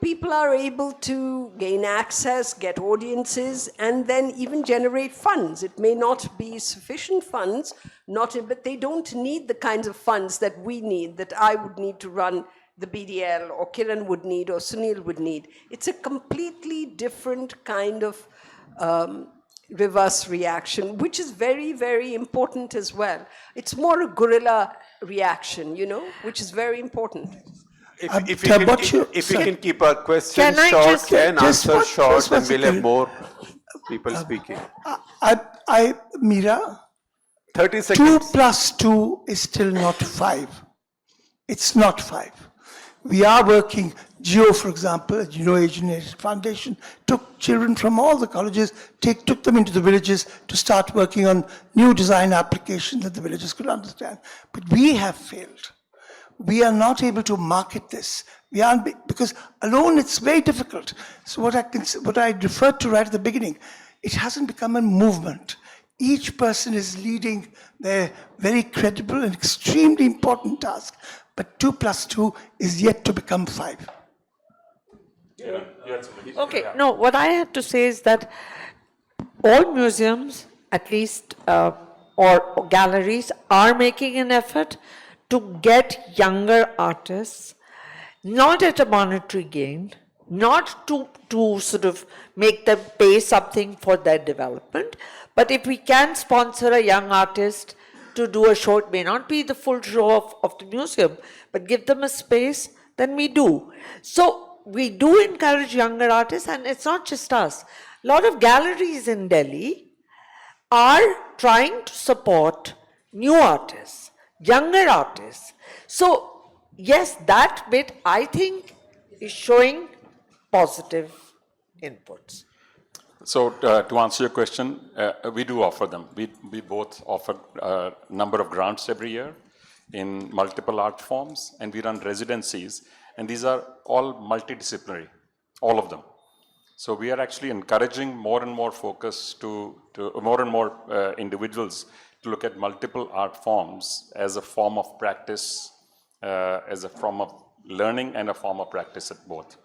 people are able to gain access, get audiences, and then even generate funds. It may not be sufficient funds, but they don't need the kinds of funds that we need, that I would need to run the BDL, or Kiran would need, or Sunil would need. It's a completely different kind of reverse reaction, which is very, very important as well. It's more a guerrilla reaction, you know, which is very important. If we can keep our questions Can I short just- and just answer one- short, just one then we'll have second. more people speaking. Meera, 30 2 seconds. plus 2 is still not 5. It's not 5. We are working, Geo, for example, you know, Asian Heritage Foundation, took children from all the colleges, took them into the villages to start working on new design applications that the villages could understand. But we have failed. We are not able to market this. We aren't, because alone it's very difficult. So what I referred to right at the beginning, it hasn't become a movement. Each person is leading their very credible and extremely important task. But 2 plus 2 is yet to become 5. Okay, no, what I had to say is that all museums, at least, or galleries, are making an effort to get younger artists, not at a monetary gain, not to sort of make them pay something for their development, but if we can sponsor a young artist to do a show, it may not be the full show of the museum, but give them a space, then we do. So we do encourage younger artists, and it's not just us. A lot of galleries in Delhi are trying to support new artists, younger artists. So yes, that bit I think is showing positive inputs. So to answer your question, we do offer them. We both offer a number of grants every year in multiple art forms, and we run residencies, and these are all multidisciplinary, all of them. So we are actually encouraging more and more focus to more and more individuals to look at multiple art forms as a form of practice, as a form of learning and a form of practice at both.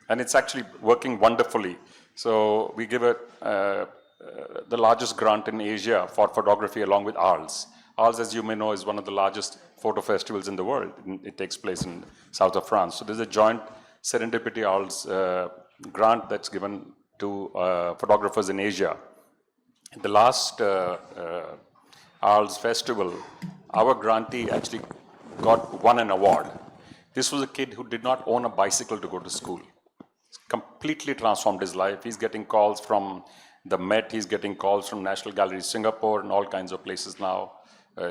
And it's actually working wonderfully. So we give the largest grant in Asia for photography along with Arles. Arles, as you may know, is one of the largest photo festivals in the world. It takes place in south of France. So there's a joint Serendipity Arts grant that's given to photographers in Asia. In the last Arles festival, our grantee actually won an award. This was a kid who did not own a bicycle to go to school. Completely transformed his life. He's getting calls from the Met, he's getting calls from National Gallery Singapore and all kinds of places now.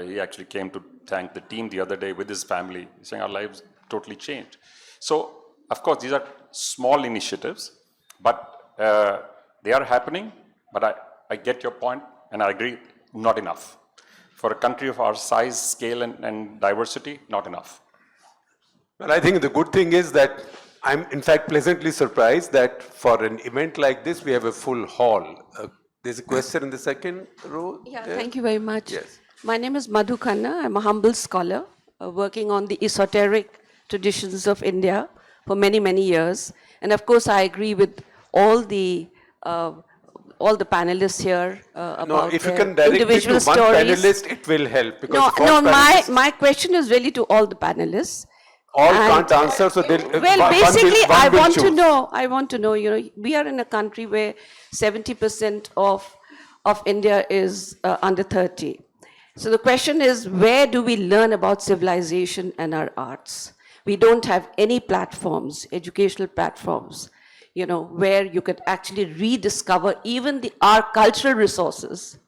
He actually came to thank the team the other day with his family, saying our lives totally changed. So, of course, these are small initiatives, but they are happening, but I get your point, and I agree, not enough. For a country of our size, scale, and diversity, not enough. Well, I think the good thing is that I'm in fact pleasantly surprised that for an event like this, we have a full hall. There's a question in the second row. Yeah, there. thank you very much. Yes. My name is Madhu Khanna. I'm a humble scholar working on the esoteric traditions of India for many, many years. And of course, I agree with all the panelists here about No, if you their can direct it to individual one stories. panelist, it will help. Because No, for no. panelists, My question is really to all the panelists. all And, can't answer, so they'll. Well, one basically, will I want to choose. know. I want to know. You know, we are in a country where 70% of India is under 30. So the question is, where do we learn about civilization and our arts? We don't have any platforms, educational platforms, you know, where you could actually rediscover even our cultural resources.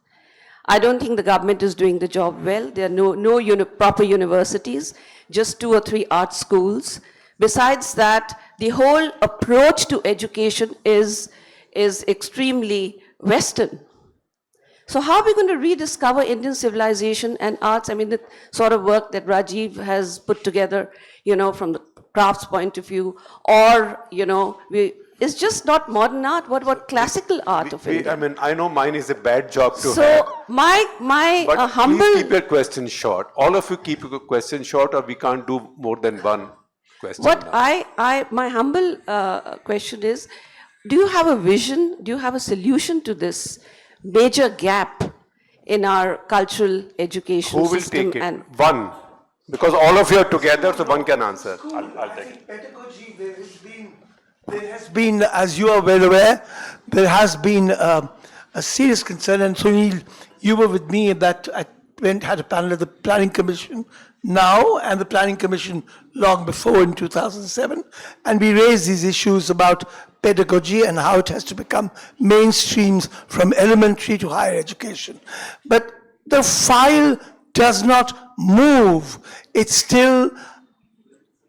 I don't think the government is doing the job well. There are no proper universities, just 2 or 3 art schools. Besides that, the whole approach to education is extremely Western. So how are we going to rediscover Indian civilization and arts? I mean, the sort of work that Rajeev has put together, you know, from the crafts point of view, or, you know, it's just not modern art. What about classical art of India? I mean, I know mine is a bad job to have. So my But humble... please keep your question short. All of you keep your question short, or we can't do more than one question. What now. my humble question is, do you have a vision? Do you have a solution to this major gap in our cultural education Who will system? take it? One. Because all of you are together, so one can answer. I'll take it. There has been, as you are well aware, there has been a serious concern. And Sunil, you were with me at that, I had a panel at the Planning Commission now and the Planning Commission long before in 2007. And we raised these issues about pedagogy and how it has to become mainstreams from elementary to higher education. But the file does not move. It's still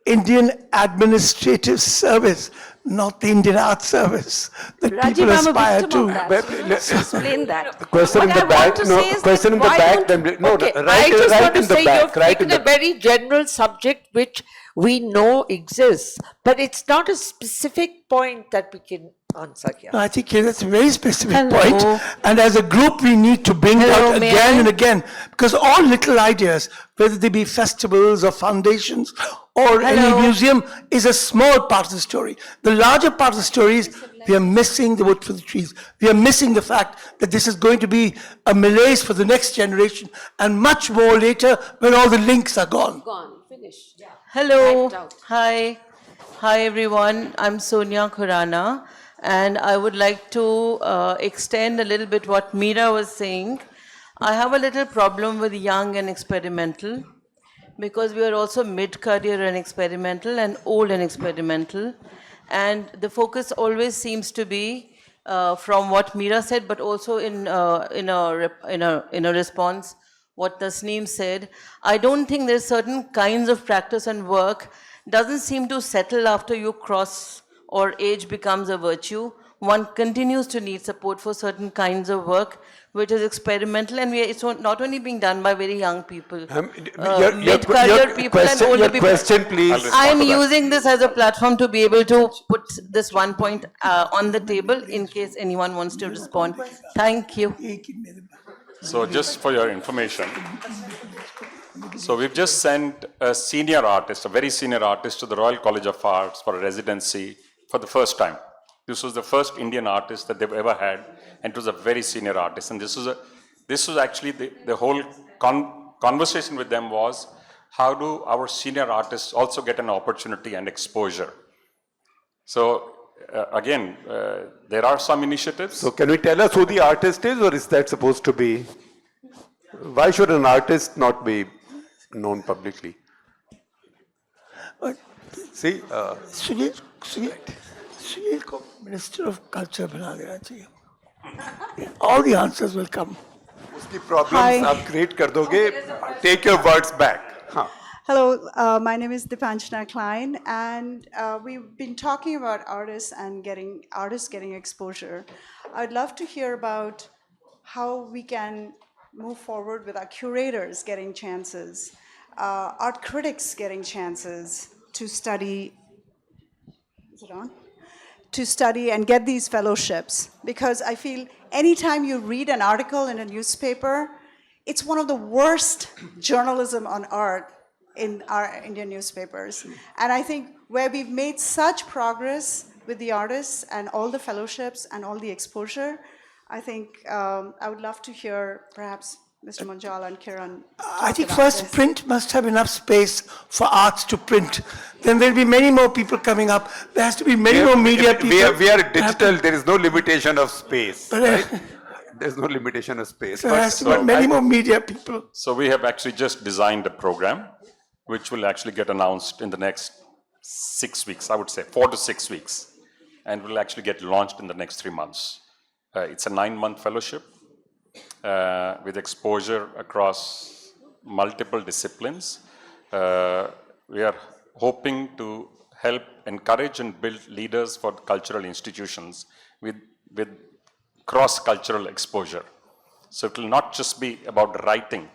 Indian Administrative Service, not the Indian Art Service that Rajiv, people I'm a aspire victim of to. that. So let's explain that. Question in What the I want back, to no, say is question that in the why back, don't- then, no, Okay, right, I just right want to in the say back, you've right in taken the a very general subject which we know exists, but it's not a specific point that we can answer here. No, I think that's a very specific Hello. point. And as a group, we need to bring Hello, out may again I? and again, because all little ideas, whether they be festivals or foundations or any Hello. museum, is a small part of the story. The larger part of the story is we are missing the wood for the trees. We are missing the fact that this is going to be a malaise for the next generation and much more later when all the links are gone. Gone, finished. Yeah. Hello. Wiped out. Hi. Hi, everyone. I'm Sonia Khurana, and I would like to extend a little bit what Meera was saying. I have a little problem with young and experimental because we are also mid-career and experimental and old and experimental. And the focus always seems to be from what Meera said, but also in a response what Tasneem said. I don't think there's certain kinds of practice and work doesn't seem to settle after you cross or age becomes a virtue. One continues to need support for certain kinds of work, which is experimental, and it's not only being done by very young people. Mid-career people and older people. question, please. I'm using this as a platform to be able to put this one point on the table in case anyone wants to respond. Thank you. So just for your information, so we've just sent a senior artist, a very senior artist, to the Royal College of Arts for a residency for the first time. This was the first Indian artist that they've ever had, and it was a very senior artist. And this was actually the whole conversation with them was, how do our senior artists also get an opportunity and exposure? So again, there are some initiatives. So can we tell us who the artist is, or is that supposed to be? Why should an artist not be known publicly? See, Sunil को Minister of Culture बना देना चाहिए. All the answers will come. उसकी problems आप create कर दोगे. Take your words back. हाँ. Hello, my name is Dipanjana Klein, and we've been talking about artists and artists getting exposure. I'd love to hear about how we can move forward with our curators getting chances, art critics getting chances to study. Is it on? To study and get these fellowships, because I feel anytime you read an article in a newspaper, it's one of the worst journalism on art in our Indian newspapers. And I think where we've made such progress with the artists and all the fellowships and all the exposure, I think I would love to hear perhaps Mr. Munjal and Kiran. I think first print must have enough space for arts to print. Then there'll be many more people coming up. There has to be many more media people. We are digital. There is no limitation of space. Right? There's no limitation of space. There has to be many more media people. So we have actually just designed a program which will actually get announced in the next 6 weeks, I would say 4 to 6 weeks, and will actually get launched in the next 3 months. It's a 9-month fellowship with exposure across multiple disciplines. We are hoping to help encourage and build leaders for cultural institutions with cross-cultural exposure. So it will not just be about writing,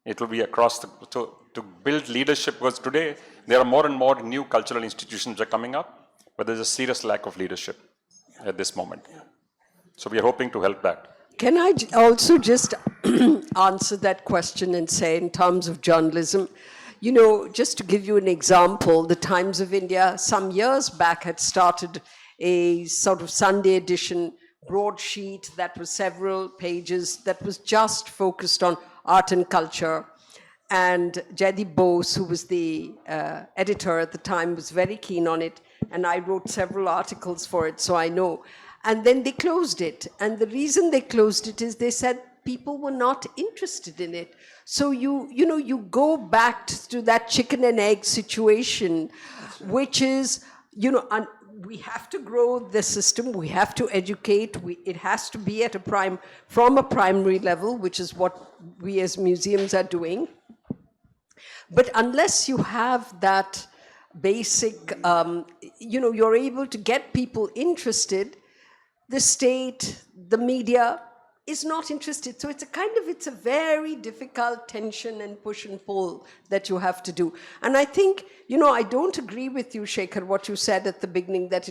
it will be across to build leadership, because today there are more and more new cultural institutions that are coming up, but there's a serious lack of leadership at this moment. So we are hoping to help that. Can I also just answer that question and say, in terms of journalism, you know, just to give you an example, the Times of India some years back had started a sort of Sunday edition broadsheet that was several pages that was just focused on art and culture. And Jaideep Bose, who was the editor at the time, was very keen on it. And I wrote several articles for it, so I know. And then they closed it. And the reason they closed it is they said people were not interested in it. So you go back to that chicken and egg situation, which is, we have to grow the system, we have to educate, it has to be at from a primary level, which is what we as museums are doing. But unless you have that basic, you're able to get people interested, the state, the media is not interested. So it's a very difficult tension and push and pull that you have to do. And I think, I don't agree with you, Shekhar, what you said at the beginning, that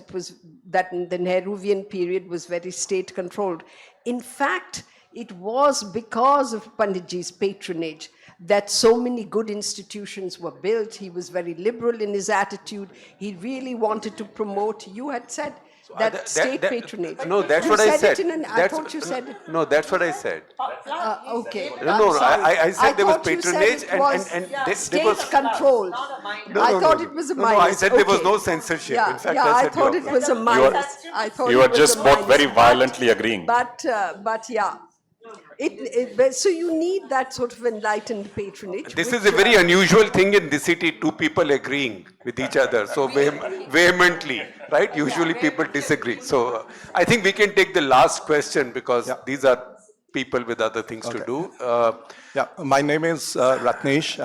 that the Nehruvian period was very state controlled. In fact, it was because of Panditji's patronage that so many good institutions were built. He was very liberal in his attitude. He really wanted to promote, you had said, that state patronage. No, that's You what I said said. it in I thought you said it. No, that's what I said. Okay. No, I said there was thought you said patronage it was and state was controlled. I thought it was a minus. No, I said there was Okay. no censorship. Yeah, In fact, yeah, I I said thought the it was a opposite. minus. I thought You it are was just a both minus. very violently agreeing. But yeah, so you need that sort of enlightened patronage. This which, is a very unusual thing in this city, two people agreeing with each other so vehemently, right? Usually people disagree. So I think we can take the last question because these are people with other things to do. Yeah, my name is Ratnesh.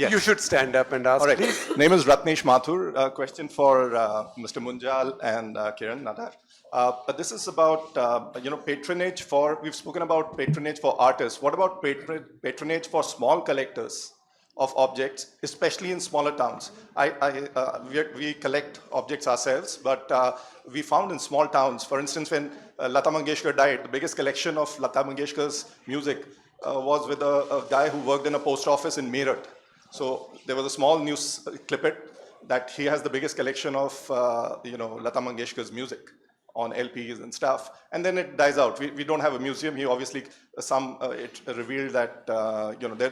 You should stand up and ask, All right. please. Name is Ratnesh Mathur. Question for Mr. Munjal and Kiran Nadar. But this is about patronage for. We've spoken about patronage for artists. What about patronage for small collectors of objects, especially in smaller towns? We collect objects ourselves, but we found in small towns, for instance, when Lata Mangeshkar died, the biggest collection of Lata Mangeshkar's music was with a guy who worked in a post office in Meerut. So there was a small news clippet that he has the biggest collection of Lata Mangeshkar's music on LPs and stuff, and then it dies out. We don't have a museum. He obviously, it revealed that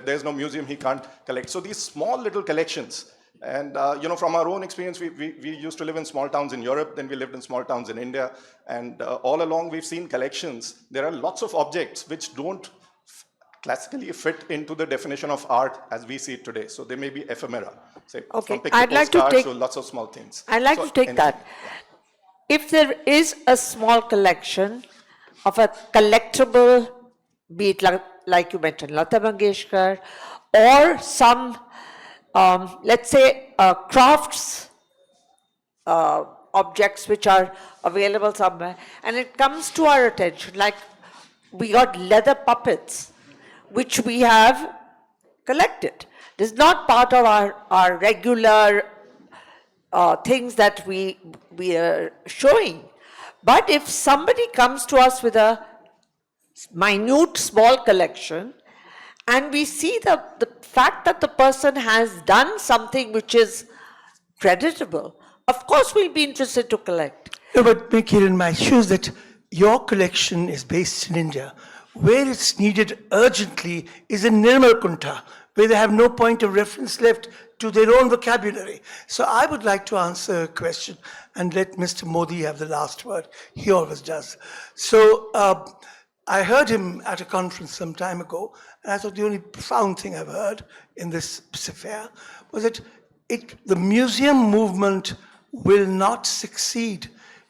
there's no museum, he can't collect. So these small little collections, and from our own experience, we used to live in small towns in Europe, then we lived in small towns in India, and all along we've seen collections. There are lots of objects which don't classically fit into the definition of art as we see it today. So they may be ephemera. Say, Okay, from picture I'd like to postcards take- to lots of small things. I'd like to take that. If there is a small collection of a collectible, be it like you mentioned, Lata Mangeshkar, or some, let's say, crafts objects which are available somewhere, and it comes to our attention, like we got leather puppets, which we have collected. This is not part of our regular things that we are showing. But if somebody comes to us with a minute, small collection, and we see the fact that the person has done something which is creditable, of course we'll be interested to collect. No, but make it in my shoes that your collection is based in India. Where it's needed urgently is in Nirmal, where they have no point of reference left to their own vocabulary. So I would like to answer a question and let Mr. Modi have the last word. He always does. So I heard him at a conference some time ago, and I thought the only profound thing I've heard in this affair was that the museum movement will not succeed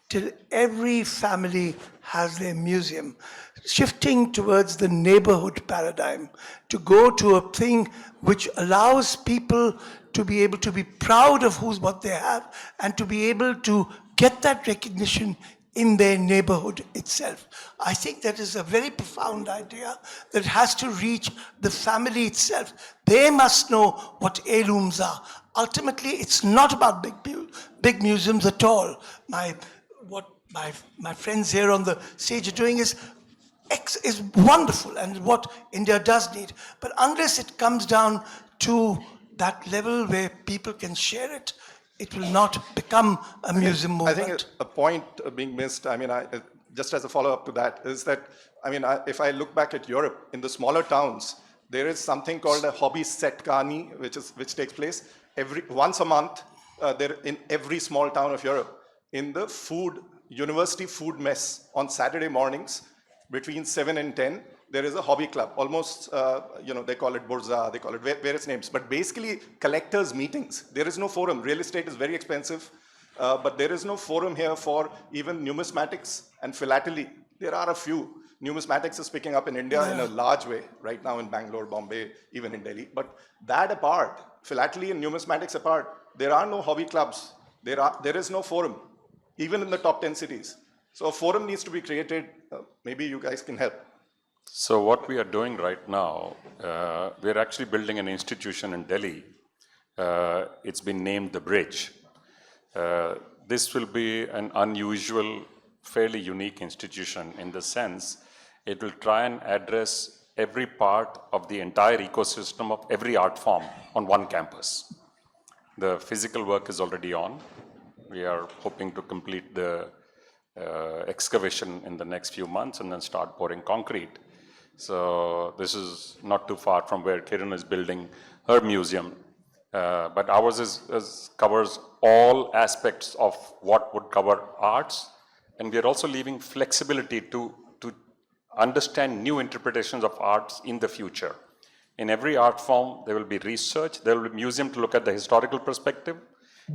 till every family has their museum. Shifting towards the neighborhood paradigm, to go to a thing which allows people to be able to be proud of what they have and to be able to get that recognition in their neighborhood itself. I think that is a very profound idea that has to reach the family itself. They must know what heirlooms are. Ultimately, it's not about big museums at all. What my friends here on the stage are doing is wonderful and what India does need. But unless it comes down to that level where people can share it, it will not become a museum movement. I think a point being missed, just as a follow-up to that, is that, if I look back at Europe, in the smaller towns, there is something called a hobby setkani, which takes place once a month in every small town of Europe. In the food university food mess on Saturday mornings between 7 and 10. There is a hobby club, almost, they call it burza, they call it various names, but basically collectors meetings. There is no forum. Real estate is very expensive, but there is no forum here for even numismatics and philately. There are a few. Numismatics is picking up in India in a large way right now in Bangalore, Bombay, even in Delhi. But that apart, philately and numismatics apart, there are no hobby clubs. There is no forum, even in the top 10 cities. So a forum needs to be created. Maybe you guys can help. So what we are doing right now, we are actually building an institution in Delhi. It's been named The Bridge. This will be an unusual, fairly unique institution in the sense it will try and address every part of the entire ecosystem of every art form on one campus. The physical work is already on. We are hoping to complete the excavation in the next few months and then start pouring concrete. So this is not too far from where Kiran is building her museum. But ours covers all aspects of what would cover arts. And we are also leaving flexibility to understand new interpretations of arts in the future. In every art form, there will be research, there will be a museum to look at the historical perspective,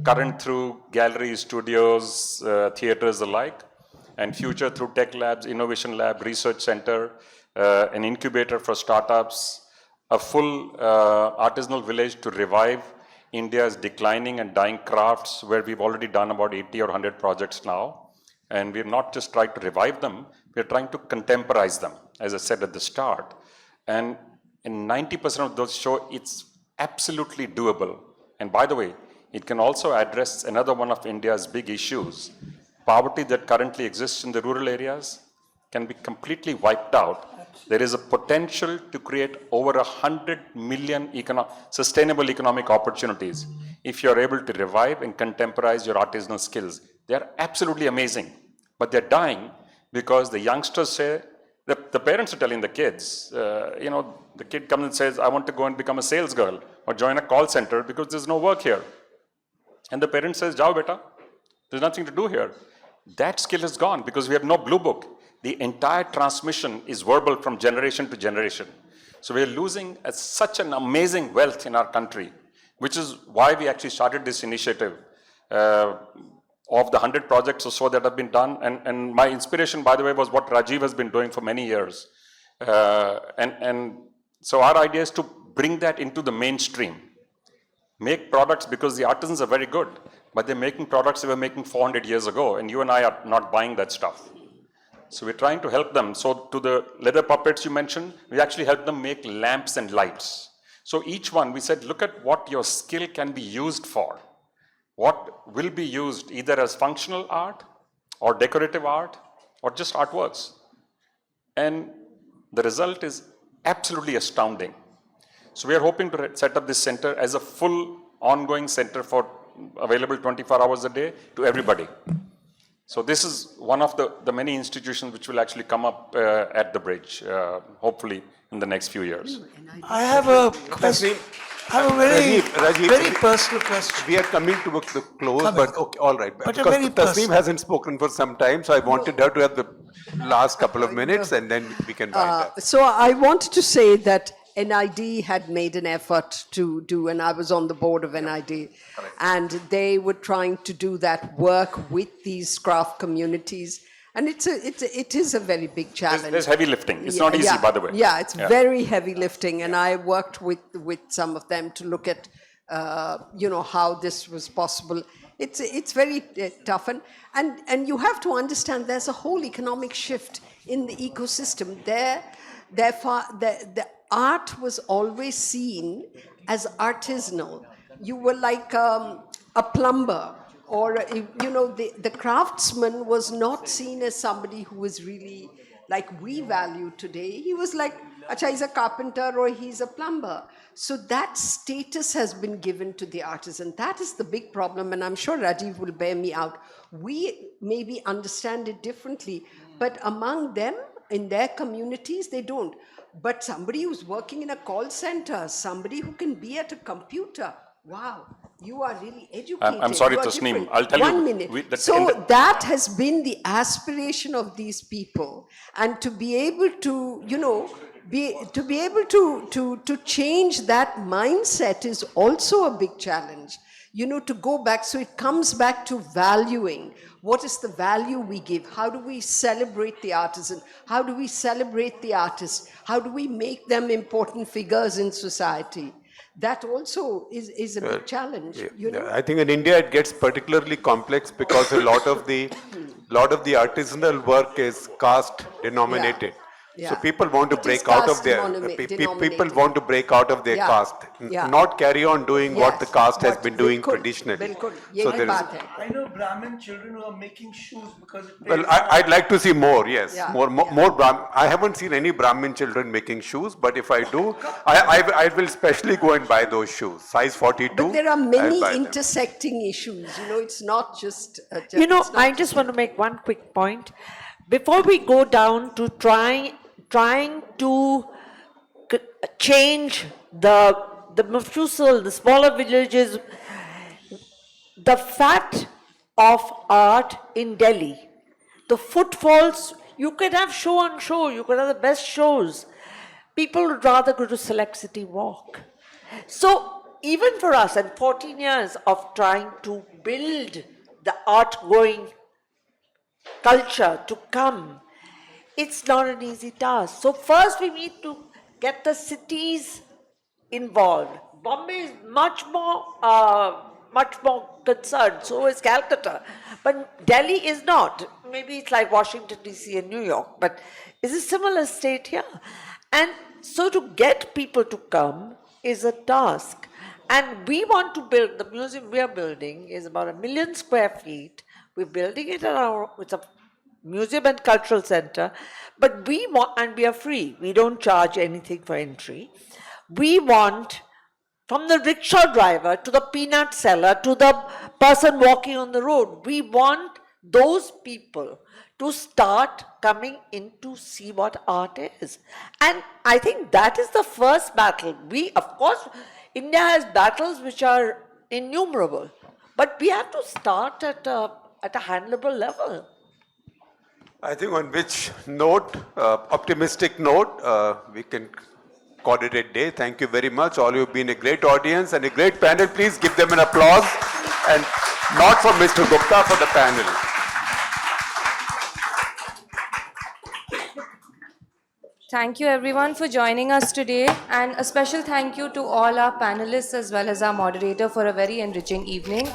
current through galleries, studios, theaters alike, and future through tech labs, innovation lab, research center, an incubator for startups, a full artisanal village to revive India's declining and dying crafts, where we've already done about 80 or 100 projects now. And we're not just trying to revive them, we're trying to contemporize them, as I said at the start. And in 90% of those show, it's absolutely doable. And by the way, it can also address another one of India's big issues. Poverty that currently exists in the rural areas can be completely wiped out. There is a potential to create over 100 million sustainable economic opportunities if you're able to revive and contemporize your artisanal skills. They're absolutely amazing, but they're dying because the youngsters say, the parents are telling the kids, the kid comes and says, I want to go and become a sales girl or join a call center because there's no work here. And the parent says, Jao beta, there's nothing to do here. That skill is gone because we have no blue book. The entire transmission is verbal from generation to generation. So we're losing such an amazing wealth in our country, which is why we actually started this initiative. Of the 100 projects or so that have been done, and my inspiration, by the way, was what Rajeev has been doing for many years. And so our idea is to bring that into the mainstream. Make products, because the artisans are very good, but they're making products they were making 400 years ago, and you and I are not buying that stuff. So we're trying to help them. So to the leather puppets you mentioned, we actually help them make lamps and lights. So each one, we said, look at what your skill can be used for. What will be used either as functional art or decorative art or just artworks. And the result is absolutely astounding. So we are hoping to set up this center as a full ongoing center for available 24 hours a day to everybody. So this is one of the many institutions which will actually come up at the Bridge, hopefully in the next few years. I have a question. I have a very personal question. We are coming to a close, but okay, all right. But because very Tasneem personal. hasn't spoken for some time, so I wanted her to have the last couple of minutes, and then we can wind up. So I wanted to say that NID had made an effort to do, and I was on the board of NID, and they were trying to do that work with these craft communities. And it is a very big challenge. There's heavy lifting. It's not easy, by the way. Yeah, it's very heavy lifting. And I worked with some of them to look at, how this was possible. It's very tough. And you have to understand there's a whole economic shift in the ecosystem. Therefore, the art was always seen as artisanal. You were like a plumber. Or, the craftsman was not seen as somebody who was really like we value today. He was like, acha, he's a carpenter or he's a plumber. So that status has been given to the artisan. That is the big problem, and I'm sure Rajeev will bear me out. We maybe understand it differently, but among them, in their communities, they don't. But somebody who's working in a call center, somebody who can be at a computer, wow, You are really educated. I'm sorry, You are Tasneem. different. I'll tell you. One minute. That has been the aspiration of these people, and to be able to, to be able to change that mindset is also a big challenge. To go back, so it comes back to valuing. What is the value we give? How do we celebrate the artisan? How do we celebrate the artist? How do we make them important figures in society? That also is a big challenge. I think in India it gets particularly complex because a lot of the artisanal work is caste denominated. So people want to break out of their people want to break out of their caste, not carry on doing what the caste has been doing traditionally. So there is. I know Brahmin children who are making shoes because it pays Well, I'd like to see more. Yes, more Brahmin. I haven't seen any Brahmin children making shoes, but if I do, I will specially go and buy those shoes, size 42. But there are many intersecting issues. It's not just. I just want to make one quick point. Before we go down to trying to change the mafusal, the smaller villages, the fact of art in Delhi, the footfalls, you could have show on show, you could have the best shows. People would rather go to Select City Walk. So even for us, and 14 years of trying to build the art-going culture to come, it's not an easy task. So first we need to get the cities involved. Bombay is much more concerned, so is Calcutta. But Delhi is not. Maybe it's like Washington DC and New York, but it's a similar state here. And so to get people to come is a task. And we want to build, the museum we are building is about 1 million square feet. We're building it it's a museum and cultural center, but we want, and we are free. We don't charge anything for entry. We want, from the rickshaw driver to the peanut seller to the person walking on the road, we want those people to start coming in to see what art is. And I think that is the first battle. Of course, India has battles which are innumerable, but we have to start at a handleable level. I think on which note, optimistic note, we can call it a day. Thank you very much. All you have been a great audience and a great panel. Please give them an applause, and not for Mr. Gupta, for the panel. Thank you everyone for joining us today, and a special thank you to all our panelists as well as our moderator for a very enriching evening.